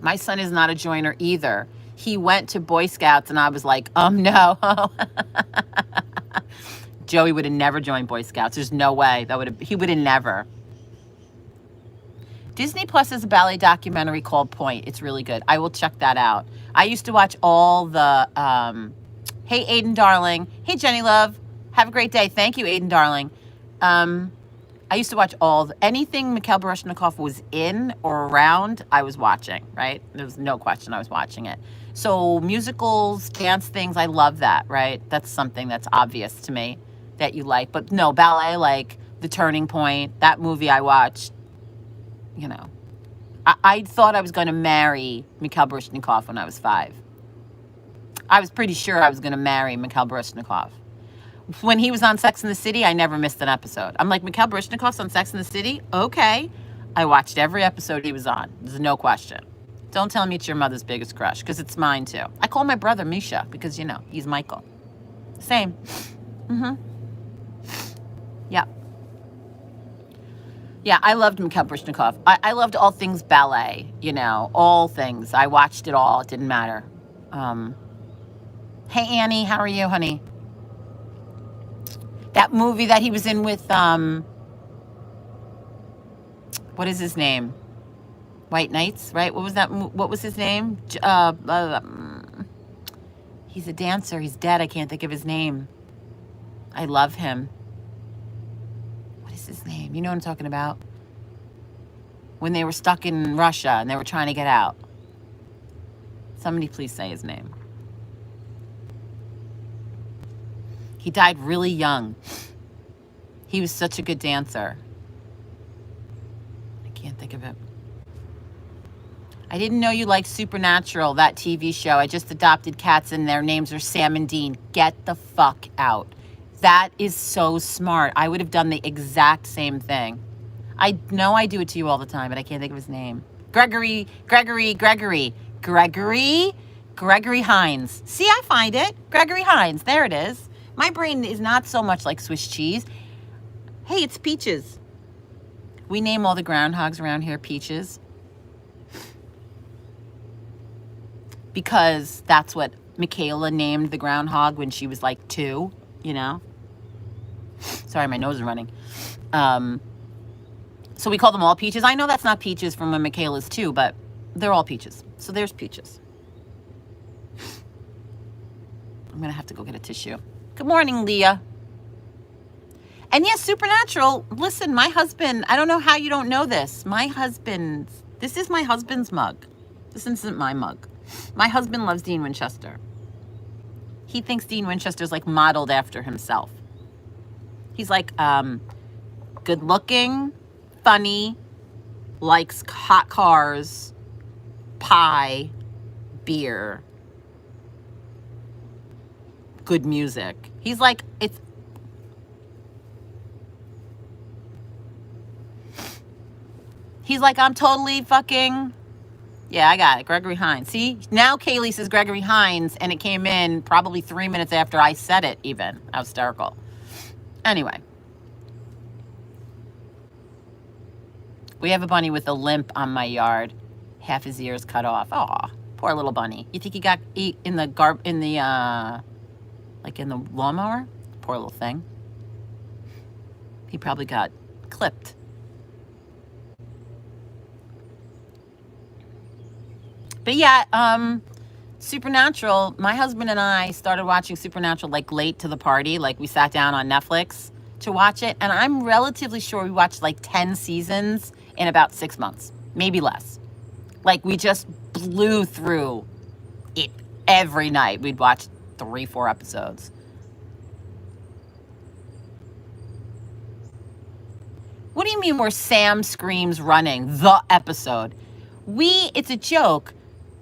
My son is not a joiner either. He went to Boy Scouts, and I was like, no. Joey would have never joined Boy Scouts. There's no way. He would have never. Disney Plus has a ballet documentary called Point. It's really good. I will check that out. I used to watch all the... Hey, Aiden, darling. Hey, Jenny Love. Have a great day. Thank you, Aiden, darling. I used to watch anything Mikhail Baryshnikov was in or around, I was watching, right? There was no question I was watching it. So musicals, dance things, I love that, right? That's something that's obvious to me that you like. But no, ballet, like The Turning Point, that movie I watched, I thought I was going to marry Mikhail Baryshnikov when I was 5. I was pretty sure I was going to marry Mikhail Baryshnikov. When he was on Sex and the City, I never missed an episode. I'm like, Mikhail Baryshnikov's on Sex and the City? Okay. I watched every episode he was on. There's no question. Don't tell me it's your mother's biggest crush, because it's mine too. I call my brother Misha because, he's Michael. Same. Yeah. Yeah, I loved Mikhail Baryshnikov. I loved all things ballet, all things. I watched it all. It didn't matter. Hey, Annie, how are you, honey? That movie that he was in with, what is his name? White Knights, right? What was his name? He's a dancer. He's dead. I can't think of his name. I love him. What is his name? You know what I'm talking about? When they were stuck in Russia and they were trying to get out. Somebody please say his name. He died really young. He was such a good dancer. I can't think of it. I didn't know you liked Supernatural, that TV show. I just adopted cats and their names are Sam and Dean. Get the fuck out. That is so smart. I would have done the exact same thing. I know I do it to you all the time, but I can't think of his name. Gregory Hines. See, I find it. Gregory Hines. There it is. My brain is not so much like Swiss cheese. Hey, it's Peaches. We name all the groundhogs around here Peaches. Because that's what Michaela named the groundhog when she was like 2, Sorry, my nose is running. So we call them all Peaches. I know that's not Peaches from when Michaela's 2, but they're all Peaches. So there's Peaches. I'm going to have to go get a tissue. Good morning, Leah. And yes, Supernatural. Listen, my husband, I don't know how you don't know this. This is my husband's mug. This isn't my mug. My husband loves Dean Winchester. He thinks Dean Winchester's like modeled after himself. He's like good looking, funny, likes hot cars, pie, beer, good music. He's like, he's like, I'm totally fucking, yeah, I got it. Gregory Hines. See, now Kaylee says Gregory Hines, and it came in probably 3 minutes after I said it even. How hysterical. Anyway. We have a bunny with a limp on my yard. Half his ears cut off. Aw, poor little bunny. You think he got eat in the like in the lawnmower? Poor little thing. He probably got clipped. But yeah, Supernatural, my husband and I started watching Supernatural like late to the party. Like we sat down on Netflix to watch it. And I'm relatively sure we watched like 10 seasons in about 6 months, maybe less. Like we just blew through it every night. We'd watch 3-4 episodes. What do you mean where Sam screams running the episode? It's a joke.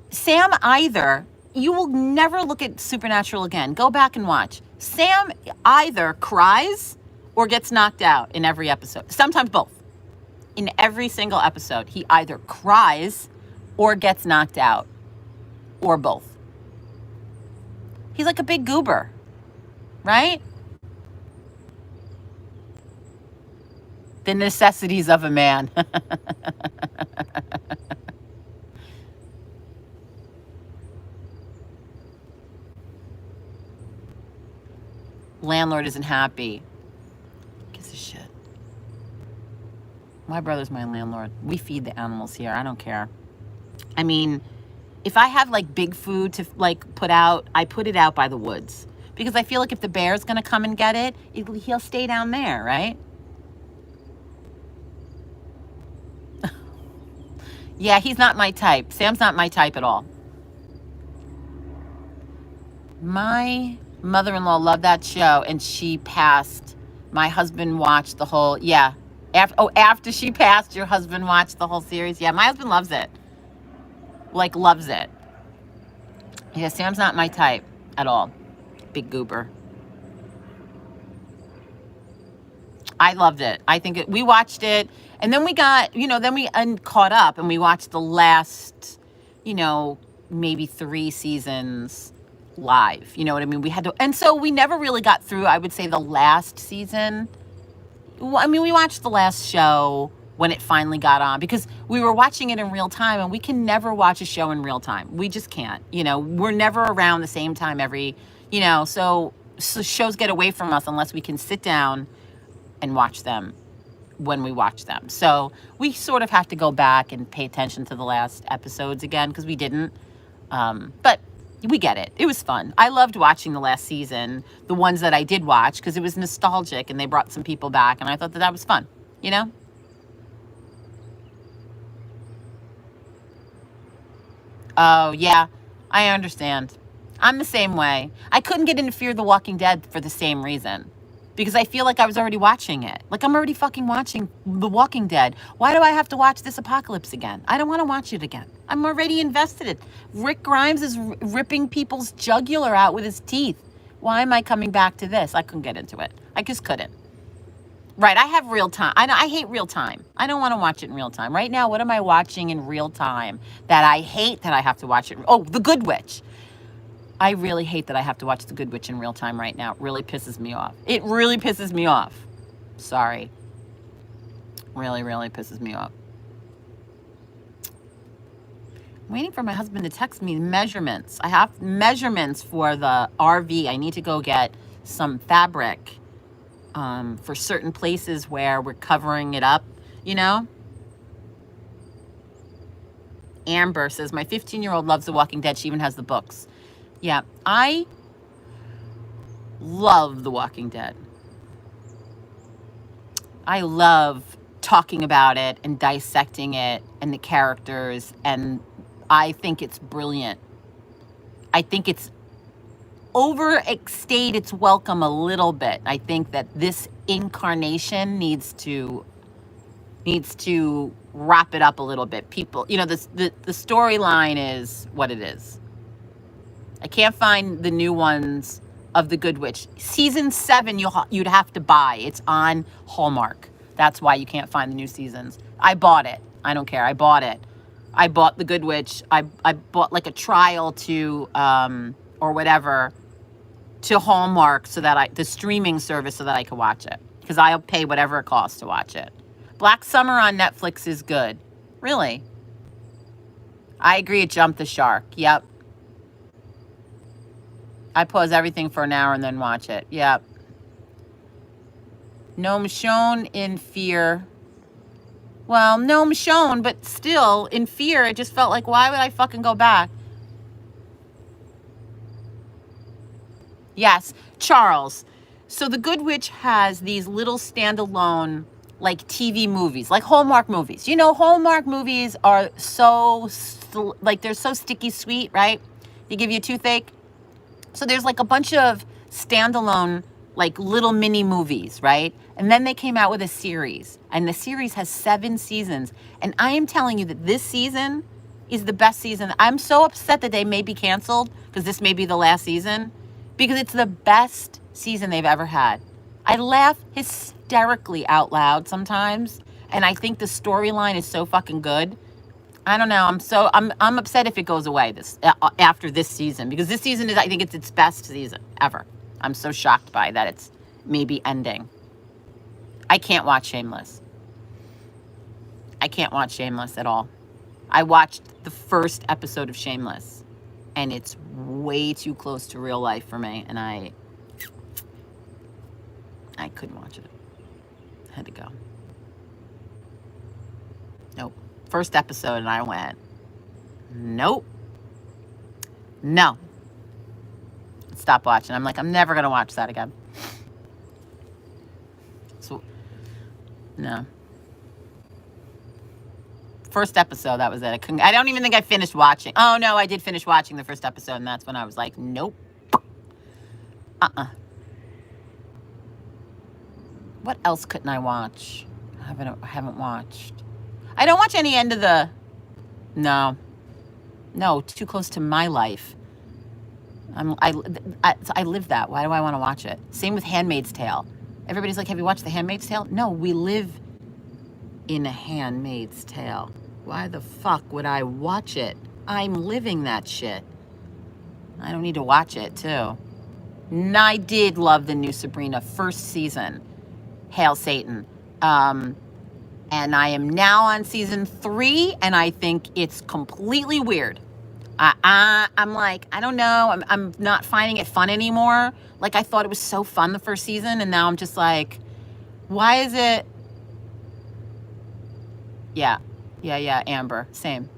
Sam either, you will never look at Supernatural again. Go back and watch. Sam either cries or gets knocked out in every episode. Sometimes both. In every single episode, he either cries or gets knocked out or both. He's like a big goober, right? The necessities of a man. Landlord isn't happy. Gives a shit. My brother's my landlord. We feed the animals here. I don't care. I mean, if I have like big food to like put out, I put it out by the woods. Because I feel like if the bear's going to come and get it, he'll stay down there, right? Yeah, he's not my type. Sam's not my type at all. My mother-in-law loved that show, and she passed. My husband watched the whole, yeah. After she passed, your husband watched the whole series? Yeah, my husband loves it. Like, loves it. Yeah, Sam's not my type at all. Big goober. I loved it. I think we watched it, and then we got, then we caught up, and we watched the last, maybe 3 seasons live. You know what I mean? We had to, and so we never really got through, I would say, the last season. I mean, we watched the last show when it finally got on because we were watching it in real time, and we can never watch a show in real time. We just can't. We're never around the same time every, so shows get away from us unless we can sit down and watch them when we watch them. So we sort of have to go back and pay attention to the last episodes again because we didn't. But we get it. It was fun. I loved watching the last season, the ones that I did watch, because it was nostalgic and they brought some people back, and I thought that was fun, Oh, yeah, I understand. I'm the same way. I couldn't get into Fear the Walking Dead for the same reason. Because I feel like I was already watching it. Like, I'm already fucking watching The Walking Dead. Why do I have to watch this apocalypse again? I don't want to watch it again. I'm already invested in it. Rick Grimes is ripping people's jugular out with his teeth. Why am I coming back to this? I couldn't get into it. I just couldn't. Right, I have real time. I hate real time. I don't want to watch it in real time. Right now, what am I watching in real time that I hate that I have to watch it? Oh, The Good Witch. I really hate that I have to watch The Good Witch in real time right now. It really pisses me off. It really pisses me off. Sorry. Really, really pisses me off. I'm waiting for my husband to text me measurements. I have measurements for the RV. I need to go get some fabric for certain places where we're covering it up, Amber says, my 15-year-old loves The Walking Dead. She even has the books. Yeah, I love The Walking Dead. I love talking about it and dissecting it and the characters, and I think it's brilliant. I think it's overstayed its welcome a little bit. I think that this incarnation needs to wrap it up a little bit. People, the storyline is what it is. I can't find the new ones of The Good Witch. Season 7, you'd have to buy. It's on Hallmark. That's why you can't find the new seasons. I bought it. I don't care. I bought it. I bought The Good Witch. I bought like a trial to, or whatever, to Hallmark so that the streaming service so that I could watch it. Because I'll pay whatever it costs to watch it. Black Summer on Netflix is good. Really? I agree, it jumped the shark. Yep. I pause everything for an hour and then watch it. Yep. No Michonne in Fear. Well, no Michonne, but still, in Fear, it just felt like, why would I fucking go back? Yes, Charles. So The Good Witch has these little standalone, like, TV movies, like Hallmark movies. You know, Hallmark movies are so, like, they're so sticky sweet, right? They give you a toothache. So there's, like, a bunch of standalone, like, little mini movies, right? And then they came out with a series. And the series has 7 seasons. And I am telling you that this season is the best season. I'm so upset that they may be canceled, because this may be the last season, because it's the best season they've ever had. I laugh hysterically out loud sometimes, and I think the storyline is so fucking good. I don't know. I'm upset if it goes away after this season, because this season is, I think it's its best season ever. I'm so shocked by that it's maybe ending. I can't watch Shameless. I can't watch Shameless at all. I watched the first episode of Shameless, and it's way too close to real life for me, and I couldn't watch it. I had to go. Nope. First episode, and I went, nope. No. Stop watching. I'm like, I'm never going to watch that again. So, no. First episode, that was it. I don't even think I finished watching. Oh, no, I did finish watching the first episode, and that's when I was like, nope. What else couldn't I watch? I haven't watched. I don't watch any end of the... No, too close to my life. I live that. Why do I want to watch it? Same with Handmaid's Tale. Everybody's like, have you watched The Handmaid's Tale? No, we live in a Handmaid's Tale. Why the fuck would I watch it? I'm living that shit. I don't need to watch it, too. And I did love the new Sabrina first season. Hail Satan. And I am now on season 3, and I think it's completely weird. I'm like, I don't know. I'm not finding it fun anymore. Like, I thought it was so fun the first season, and now I'm just like, why is it? Yeah, Amber, same.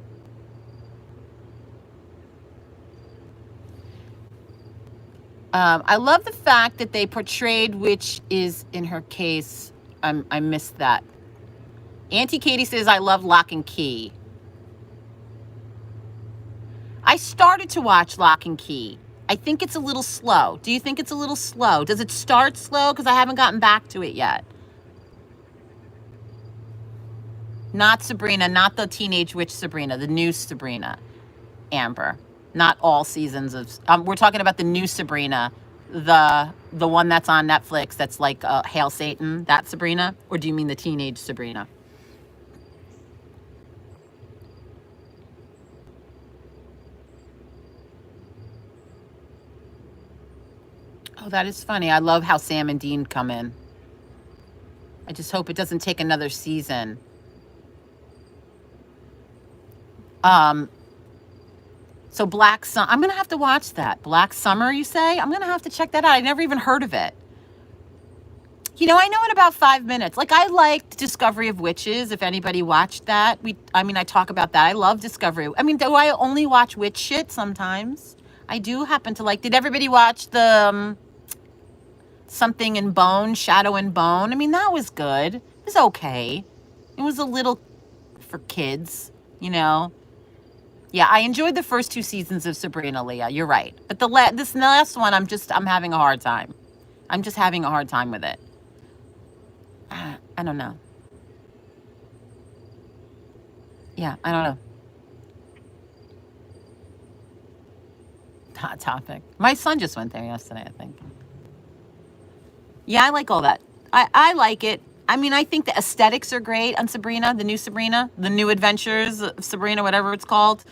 I love the fact that they portrayed, which is in her case, I missed that. Auntie Katie says, I love Lock and Key. I started to watch Lock and Key. I think it's a little slow. Do you think it's a little slow? Does it start slow? Because I haven't gotten back to it yet. Not Sabrina, not the Teenage Witch Sabrina, the new Sabrina, Amber. Not all seasons of... we're talking about the new Sabrina, the one that's on Netflix that's like Hail Satan, that Sabrina? Or do you mean the teenage Sabrina? Oh, that is funny. I love how Sam and Dean come in. I just hope it doesn't take another season. So Black Summer, I'm going to have to watch that. Black Summer, you say? I'm going to have to check that out. I never even heard of it. You know, I know in about 5 minutes. Like, I liked Discovery of Witches, if anybody watched that. I talk about that. I love Discovery. I mean, do I only watch witch shit sometimes? I do happen to like... Did everybody watch the Something in Bone, Shadow and Bone? I mean, that was good. It was okay. It was a little for kids, you know. Yeah, I enjoyed the first 2 seasons of Sabrina, Leah. You're right. But this last one, I'm having a hard time. I'm just having a hard time with it. I don't know. Yeah, I don't know. Hot Topic. My son just went there yesterday, I think. Yeah, I like all that. I like it. I mean, I think the aesthetics are great on Sabrina, the new adventures of Sabrina, whatever it's called.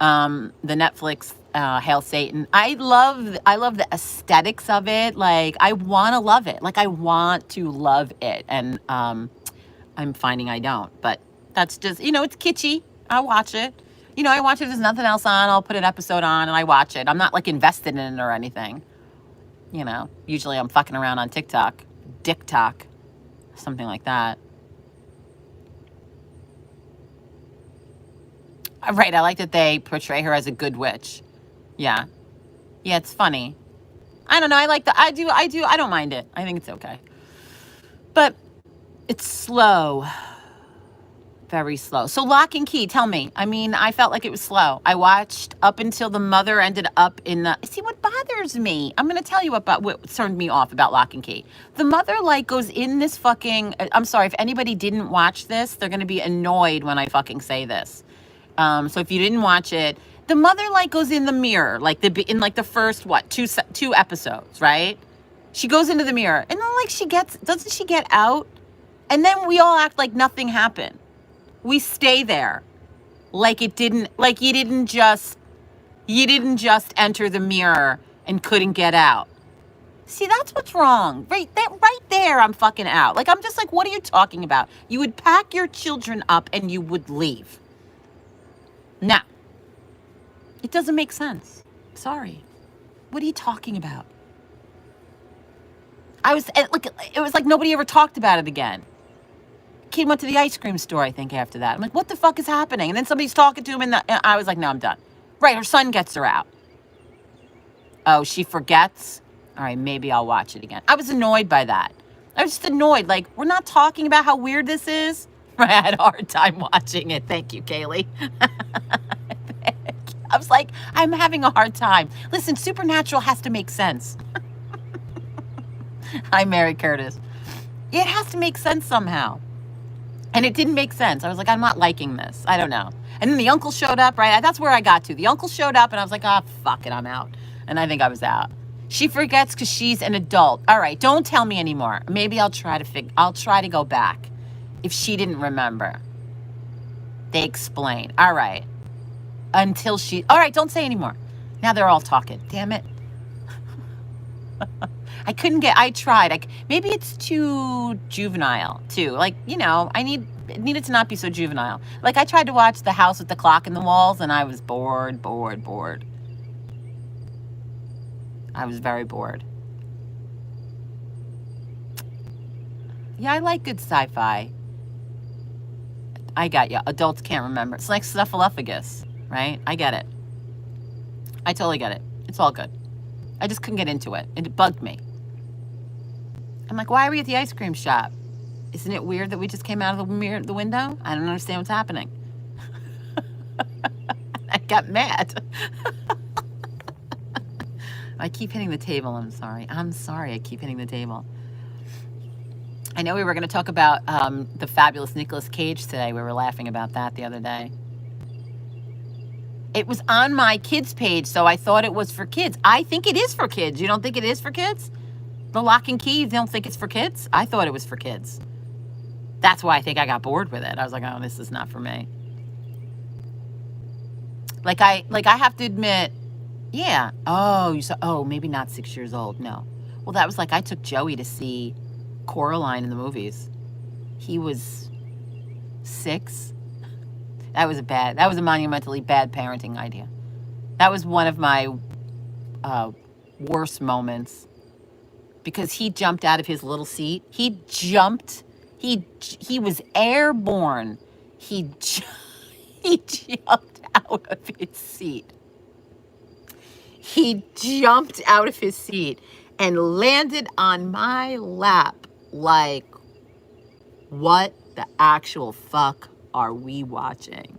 The Netflix Hail Satan. I love the aesthetics of it. Like, I want to love it. Like, I want to love it. And I'm finding I don't. But that's just, it's kitschy. I watch it. I watch it if there's nothing else on. I'll put an episode on and I watch it. I'm not like invested in it or anything. Usually I'm fucking around on TikTok, something like that. Right, I like that they portray her as a good witch. Yeah, it's funny. I don't know. I don't mind it. I think it's okay. But it's slow. Very slow. So Lock and Key, tell me. I mean, I felt like it was slow. I watched up until the mother ended up in the... See, what bothers me, I'm going to tell you what turned me off about Lock and Key. The mother, goes in this fucking... I'm sorry, if anybody didn't watch this, they're going to be annoyed when I fucking say this. So if you didn't watch it, the mother, goes in the mirror, in the first, two episodes, right? She goes into the mirror, and then, doesn't she get out? And then we all act like nothing happened. We stay there you didn't just enter the mirror and couldn't get out. See, that's what's wrong. Right there, I'm fucking out. I'm just what are you talking about? You would pack your children up and you would leave. No. It doesn't make sense. Sorry. What are you talking about? It was like nobody ever talked about it again. Kid went to the ice cream store, I think, after that. I'm like, what the fuck is happening? And then somebody's talking to him, and I was like, no, I'm done. Right, her son gets her out. Oh, she forgets? All right, maybe I'll watch it again. I was annoyed by that. I was just annoyed. We're not talking about how weird this is? I had a hard time watching it. Thank you, Kaylee. I was like, I'm having a hard time. Listen, Supernatural has to make sense. Hi, Mary Curtis. It has to make sense somehow. And it didn't make sense. I was like, I'm not liking this. I don't know. And then the uncle showed up, right? That's where I got to. The uncle showed up, and I was like, fuck it, I'm out. And I think I was out. She forgets because she's an adult. All right, don't tell me anymore. Maybe I'll try to go back if she didn't remember. They explain. All right. All right, don't say anymore. Now they're all talking. Damn it. I tried. Maybe it's too juvenile, too. It needed to not be so juvenile. I tried to watch The House with the Clock in the Walls, and I was bored. I was very bored. Yeah, I like good sci-fi. I got you. Adults can't remember. It's like Cephalus, right? I get it. I totally get it. It's all good. I just couldn't get into it. It bugged me. I'm like, why are we at the ice cream shop? Isn't it weird that we just came out of the window? I don't understand what's happening. I got mad. I keep hitting the table. I'm sorry. I keep hitting the table. I know we were going to talk about the fabulous Nicolas Cage today. We were laughing about that the other day. It was on my kids page, so I thought it was for kids. I think it is for kids. You don't think it is for kids? The Lock and Key, you don't think it's for kids? I thought it was for kids. That's why I think I got bored with it. I was like, oh, this is not for me. I have to admit, yeah. Oh, maybe not 6 years old. No. Well, that was I took Joey to see Coraline in the movies. He was 6. That was a monumentally bad parenting idea. That was one of my worst moments because he jumped out of his little seat. He was airborne. He jumped out of his seat. He jumped out of his seat and landed on my lap like, what the actual fuck are we watching?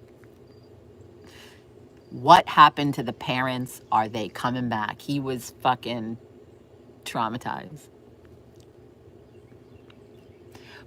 What happened to the parents? Are they coming back? He was fucking traumatized.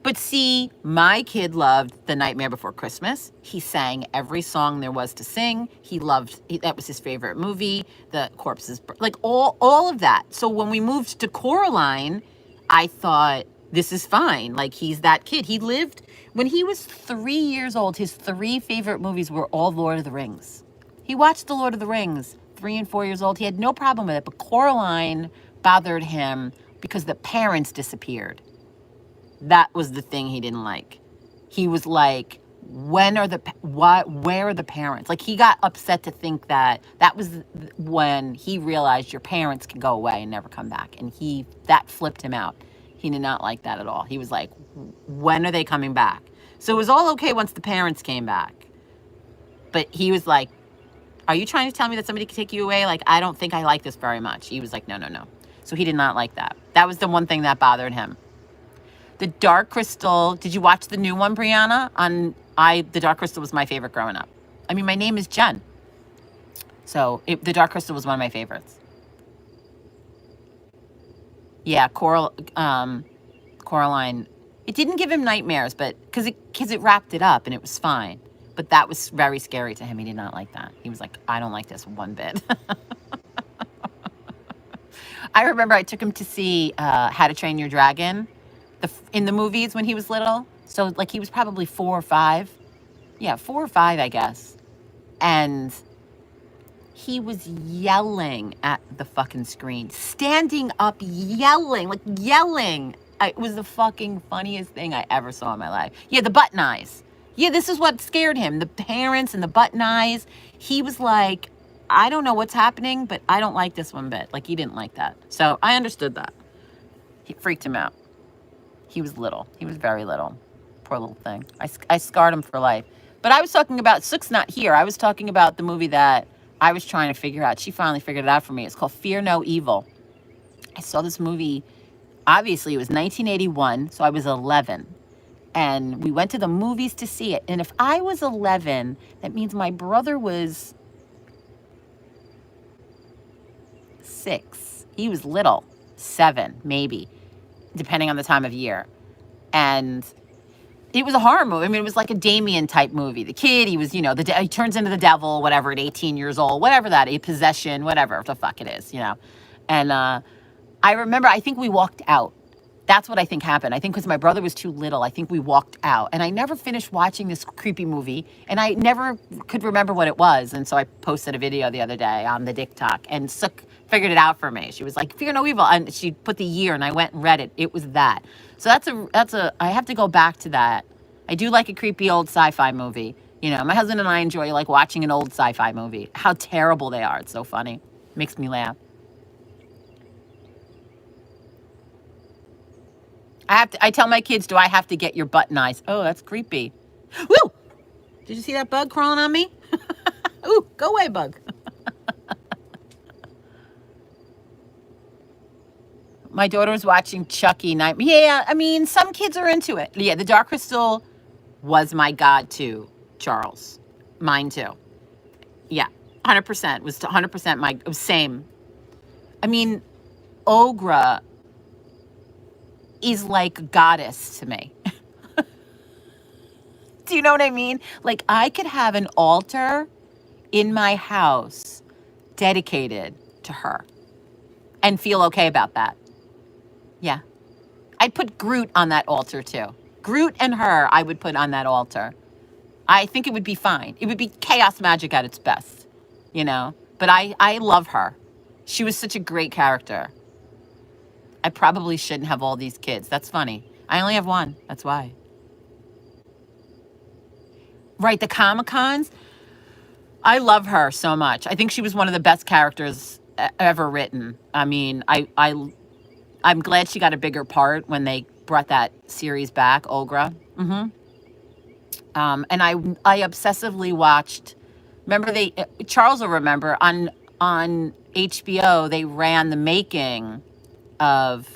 But see, my kid loved The Nightmare Before Christmas. He sang every song there was to sing. That was his favorite movie. The Corpses, like all of that. So when we moved to Coraline, I thought, this is fine. Like, he's that kid. He lived, when he was 3 years old, his 3 favorite movies were all Lord of the Rings. He watched The Lord of the Rings, 3 and 4 years old. He had no problem with it, but Coraline bothered him because the parents disappeared. That was the thing he didn't like. He was like, where are the parents? Like, he got upset to think that was when he realized your parents can go away and never come back. And that flipped him out. He did not like that at all. He was like, when are they coming back? So it was all okay once the parents came back. But he was like, are you trying to tell me that somebody could take you away? Like, I don't think I like this very much. He was like, no. So he did not like that. That was the one thing that bothered him. The Dark Crystal. Did you watch the new one, Brianna? The Dark Crystal was my favorite growing up. I mean, my name is Jen. So the Dark Crystal was one of my favorites. Yeah, Coraline. It didn't give him nightmares, but because it wrapped it up and it was fine. But that was very scary to him. He did not like that. He was like, I don't like this one bit. I remember I took him to see How to Train Your Dragon in the movies when he was little. So, like, he was probably 4 or 5. Yeah, 4 or 5, I guess. And he was yelling at the fucking screen. Standing up, yelling. It was the fucking funniest thing I ever saw in my life. Yeah, the button eyes. Yeah, this is what scared him. The parents and the button eyes. He was like, I don't know what's happening, but I don't like this one bit. Like, he didn't like that. So I understood that. It freaked him out. He was little. He was very little. Poor little thing. I scarred him for life. But I was talking about, Sook's not here. I was talking about the movie that I was trying to figure out. She finally figured it out for me. It's called Fear No Evil. I saw this movie. Obviously, it was 1981, so I was 11. And we went to the movies to see it. And if I was 11, that means my brother was 6. He was little. 7, maybe, depending on the time of year. And it was a horror movie. I mean, it was like a Damien type movie. The kid, he was, he turns into the devil, whatever, at 18 years old, whatever that, a possession, whatever the fuck it is, And I remember, I think we walked out. That's what I think happened. I think because my brother was too little, I think we walked out. And I never finished watching this creepy movie. And I never could remember what it was. And so I posted a video the other day on the TikTok. And Sook figured it out for me. She was like, Fear No Evil. And she put the year and I went and read it. It was that. So I have to go back to that. I do like a creepy old sci-fi movie. My husband and I enjoy like watching an old sci-fi movie. How terrible they are. It's so funny. Makes me laugh. I tell my kids, do I have to get your button eyes? Oh, that's creepy. Woo! Did you see that bug crawling on me? Ooh, go away, bug. My daughter was watching Chucky. Yeah, I mean, some kids are into it. Yeah, the Dark Crystal was my god too, Charles. Mine too. Yeah, 100%. Was 100% it was same. I mean, Ogra is like a goddess to me. Do you know what I mean? Like, I could have an altar in my house dedicated to her and feel okay about that. Yeah. I'd put Groot on that altar too. Groot and her, I would put on that altar. I think it would be fine. It would be chaos magic at its best, But I love her. She was such a great character. I probably shouldn't have all these kids. That's funny. I only have one. That's why. Right, the Comic-Cons. I love her so much. I think she was one of the best characters ever written. I mean, I'm glad she got a bigger part when they brought that series back, Ogra. And I obsessively watched. Remember Charles will remember on HBO they ran the making of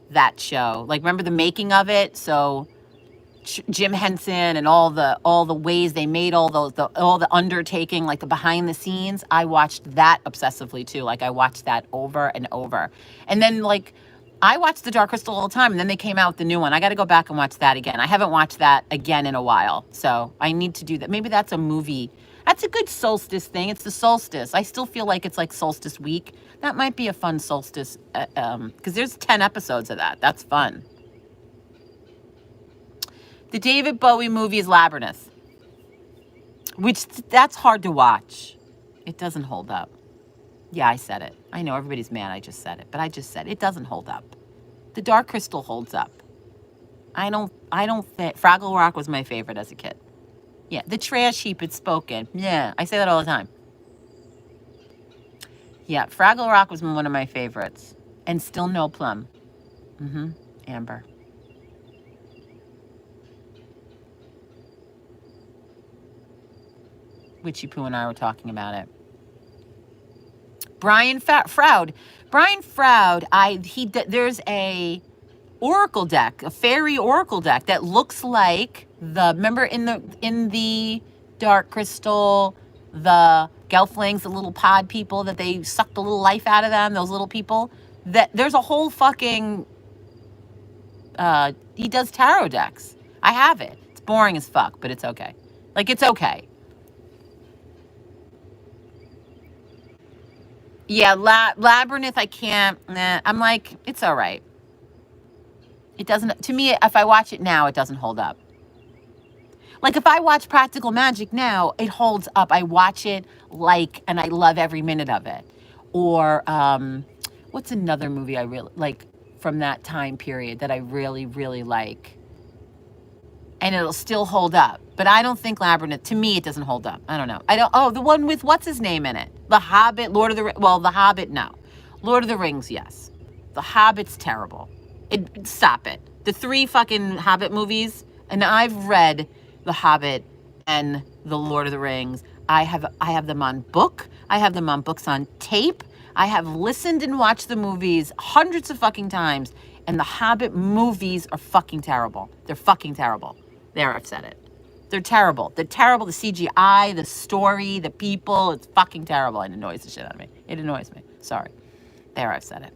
that show. Like, remember the making of it? So Jim Henson and all the ways they made all the undertaking, like the behind the scenes. I watched that obsessively too. Like, I watched that over and over. And then like I watch The Dark Crystal all the time, and then they came out with the new one. I got to go back and watch that again. I haven't watched that again in a while, so I need to do that. Maybe that's a movie. That's a good solstice thing. It's the solstice. I still feel like it's like solstice week. That might be a fun solstice, because there's 10 episodes of that. That's fun. The David Bowie movie is Labyrinth, which that's hard to watch. It doesn't hold up. Yeah, I said it. I know everybody's mad I just said it, but I just said it doesn't hold up. The Dark Crystal holds up. I don't think Fraggle Rock was my favorite as a kid. Yeah, the trash heap had spoken. Yeah, I say that all the time. Yeah, Fraggle Rock was one of my favorites. And still no plum. Amber. Witchy Poo and I were talking about it. Brian Froud. Brian Froud, there's a oracle deck, a fairy oracle deck that looks like remember in the Dark Crystal, the Gelflings, the little pod people that they suck the little life out of them, those little people, that there's a whole fucking he does tarot decks. I have it. It's boring as fuck, but it's okay. Like, it's okay. Yeah, Labyrinth, I can't. Nah, I'm like, it's all right. It doesn't, to me, if I watch it now, it doesn't hold up. Like, if I watch Practical Magic now, it holds up. I watch it and I love every minute of it. Or, what's another movie I really like from that time period that I really, really like? And it'll still hold up. But I don't think Labyrinth, to me, it doesn't hold up. I don't know. The one with what's his name in it? The Hobbit, The Hobbit, no. Lord of the Rings, yes. The Hobbit's terrible. Stop it. The 3 fucking Hobbit movies, and I've read The Hobbit and The Lord of the Rings. I have them on book. I have them on books on tape. I have listened and watched the movies hundreds of fucking times, and the Hobbit movies are fucking terrible. They're fucking terrible. There, I've said it. They're terrible. They're terrible. The CGI, the story, the people, it's fucking terrible. It annoys the shit out of me. It annoys me. Sorry. There, I've said it.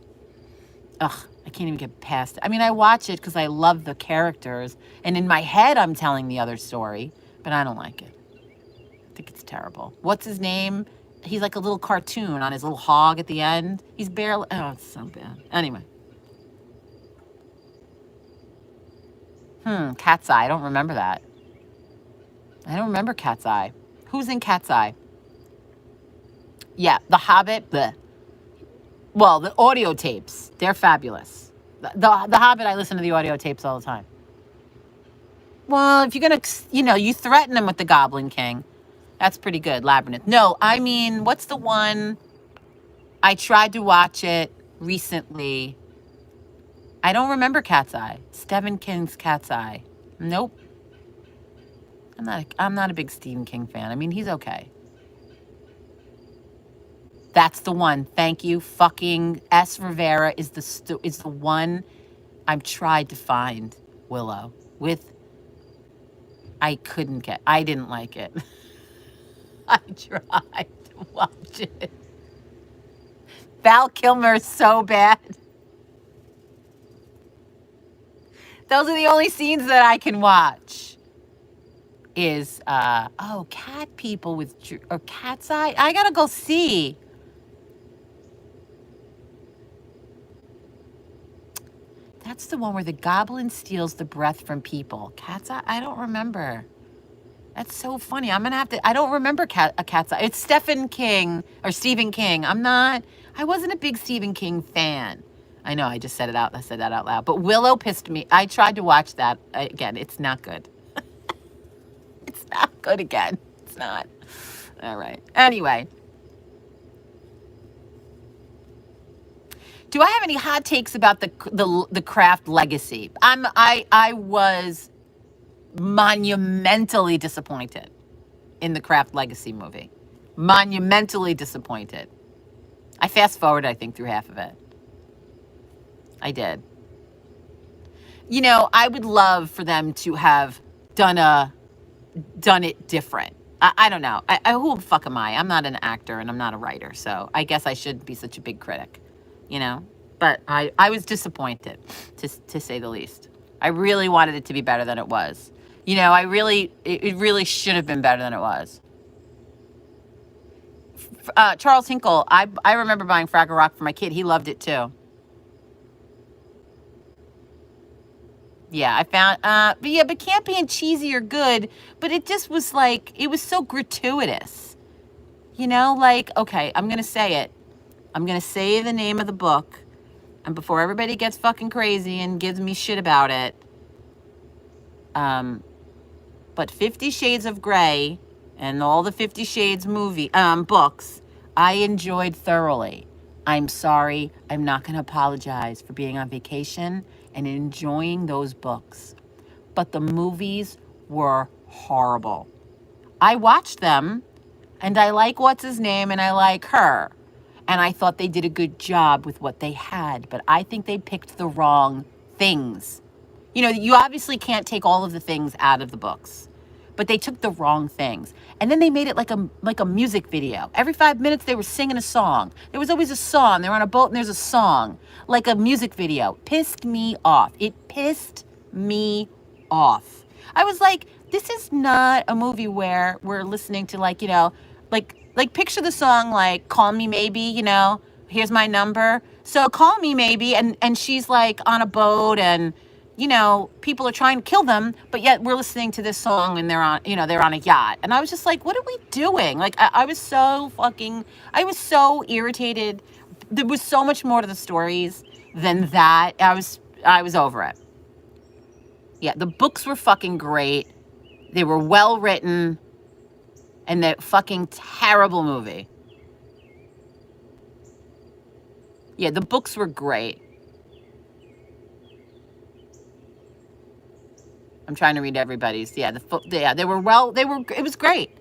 Ugh, I can't even get past it. I mean, I watch it because I love the characters, and in my head, I'm telling the other story, but I don't like it. I think it's terrible. What's his name? He's like a little cartoon on his little hog at the end. He's barely, oh, it's so bad. Anyway. Cat's Eye. I don't remember that. I don't remember Cat's Eye. Who's in Cat's Eye? Yeah, The Hobbit. Bleh. Well, the audio tapes. They're fabulous. The Hobbit, I listen to the audio tapes all the time. Well, if you're going to, you threaten him with the Goblin King. That's pretty good. Labyrinth. No, I mean, what's the one? I tried to watch it recently. I don't remember Cat's Eye. Stephen King's Cat's Eye. Nope. I'm not a big Stephen King fan. I mean, he's okay. That's the one. Thank you. Fucking S. Rivera is the one I've tried to find. Willow I didn't like it. I tried to watch it. Val Kilmer is so bad. Those are the only scenes that I can watch. Is cat people or Cat's Eye. I gotta go see. That's the one where the goblin steals the breath from people. Cat's Eye. I don't remember. That's so funny. I'm gonna have to. I don't remember a Cat's Eye. It's Stephen King. I wasn't a big Stephen King fan. I know. I just said it out. I said that out loud. But Willow pissed me. I tried to watch that again. It's not good. It's not good again. It's not. All right. Anyway. Do I have any hot takes about the craft legacy? I was monumentally disappointed in the Craft Legacy movie. Monumentally disappointed. I fast forwarded, I think, through half of it. I did. I would love for them to have done it different. I don't know. Who the fuck am I? I'm not an actor and I'm not a writer, so I guess I shouldn't be such a big critic. But I was disappointed, to say the least. I really wanted it to be better than it was. You know, it really should have been better than it was. Charles Hinkle, I remember buying Fraggle Rock for my kid. He loved it too. Yeah, I found, but Campy and Cheesy are good, but it just was like, it was so gratuitous. You know, like, okay, I'm going to say it. I'm going to say the name of the book, and before everybody gets fucking crazy and gives me shit about it, but 50 Shades of Grey and all the 50 Shades books, I enjoyed thoroughly. I'm sorry. I'm not going to apologize for being on vacation and enjoying those books. But the movies were horrible. I watched them, and I like what's his name, and I like her. And I thought they did a good job with what they had, but I think they picked the wrong things. You know, you obviously can't take all of the things out of the books, but they took the wrong things. And then they made it like a music video. Every 5 minutes they were singing a song. There was always a song. They were on a boat and there's a song, like a music video. Pissed me off. It pissed me off. I was like, this is not a movie where we're listening to, like, you know, like picture the song like Call Me Maybe, you know, here's my number. So Call Me Maybe, and she's like on a boat, and you know, people are trying to kill them, but yet we're listening to this song and they're on, you know, they're on a yacht. And I was just like, what are we doing? Like, I was so irritated. There was so much more to the stories than that. I was over it. Yeah, the books were fucking great. They were well written, and the fucking terrible movie. Yeah, the books were great. I'm trying to read everybody's. Yeah, they were, it was great.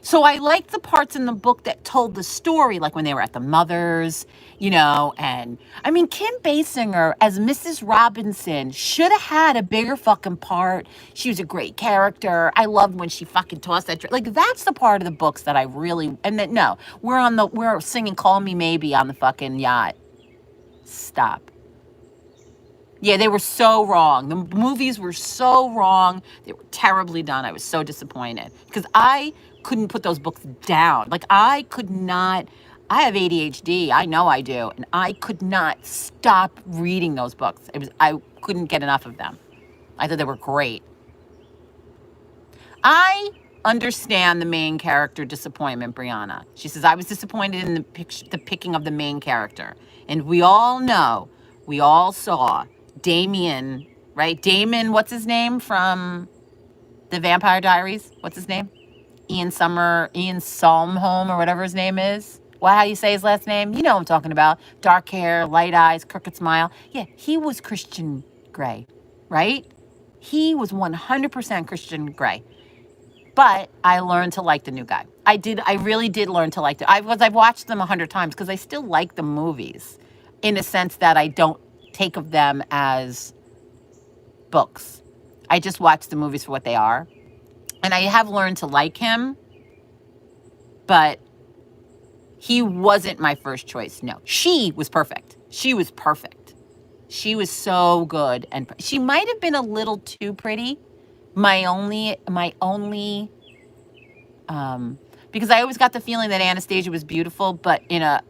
So I liked the parts in the book that told the story, like when they were at the mother's, you know, and I mean, Kim Basinger as Mrs. Robinson should have had a bigger fucking part. She was a great character. I loved when she fucking tossed that, like, that's the part of the books that I really, and then, no, we're singing Call Me Maybe on the fucking yacht. Stop. Yeah, they were so wrong. The movies were so wrong. They were terribly done. I was so disappointed because I couldn't put those books down. Like, I could not. I have ADHD. I know I do. And I could not stop reading those books. I couldn't get enough of them. I thought they were great. I understand the main character disappointment, Brianna. She says, I was disappointed in the picking of the main character. And we all know, we all saw Damien, right? Damon, what's his name from the Vampire Diaries? What's his name? Ian Solmholm, or whatever his name is. Well, how do you say his last name? You know what I'm talking about. Dark hair, light eyes, crooked smile. Yeah, he was Christian Grey, right? He was 100% Christian Grey. But I learned to like the new guy. I really did learn to like I've watched them 100 times because I still like the movies in a sense that I don't take of them as books. I just watch the movies for what they are. And I have learned to like him, but he wasn't my first choice. No, she was perfect. She was perfect. She was so good. And she might have been a little too pretty. My only, because I always got the feeling that Anastasia was beautiful, but in a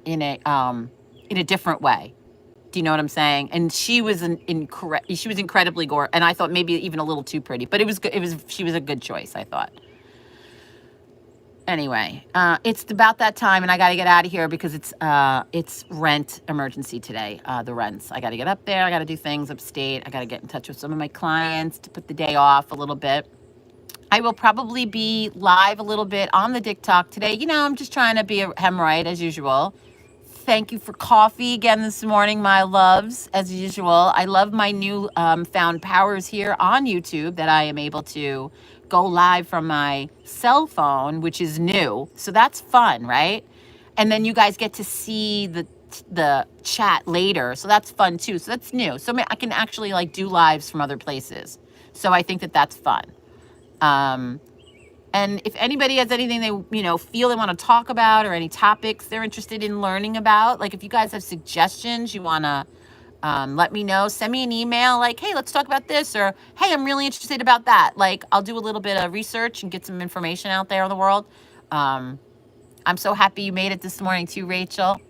different way. Do you know what I'm saying? And she was incredibly gorgeous, and I thought maybe even a little too pretty, but it was good. She was a good choice, I thought. Anyway, it's about that time, and I got to get out of here because it's rent emergency today. The rents. I got to get up there. I got to do things upstate. I got to get in touch with some of my clients to put the day off a little bit. I will probably be live a little bit on the TikTok today. You know, I'm just trying to be a hemorrhoid as usual. Thank you for coffee again this morning, my loves, as usual. I love my new found powers here on YouTube that I am able to go live from my cell phone, which is new. So that's fun, right? And then you guys get to see the chat later. So that's fun too. So that's new. So I can actually like do lives from other places. So I think that that's fun. And And if anybody has anything they, feel they want to talk about, or any topics they're interested in learning about, like if you guys have suggestions you want to let me know, send me an email like, hey, let's talk about this, or hey, I'm really interested about that. Like, I'll do a little bit of research and get some information out there in the world. I'm so happy you made it this morning too, Rachel.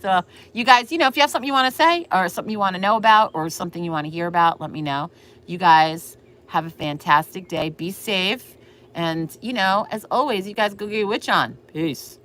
So you guys, if you have something you want to say, or something you want to know about, or something you want to hear about, let me know. You guys have a fantastic day. Be safe. And, as always, you guys go get your witch on. Peace.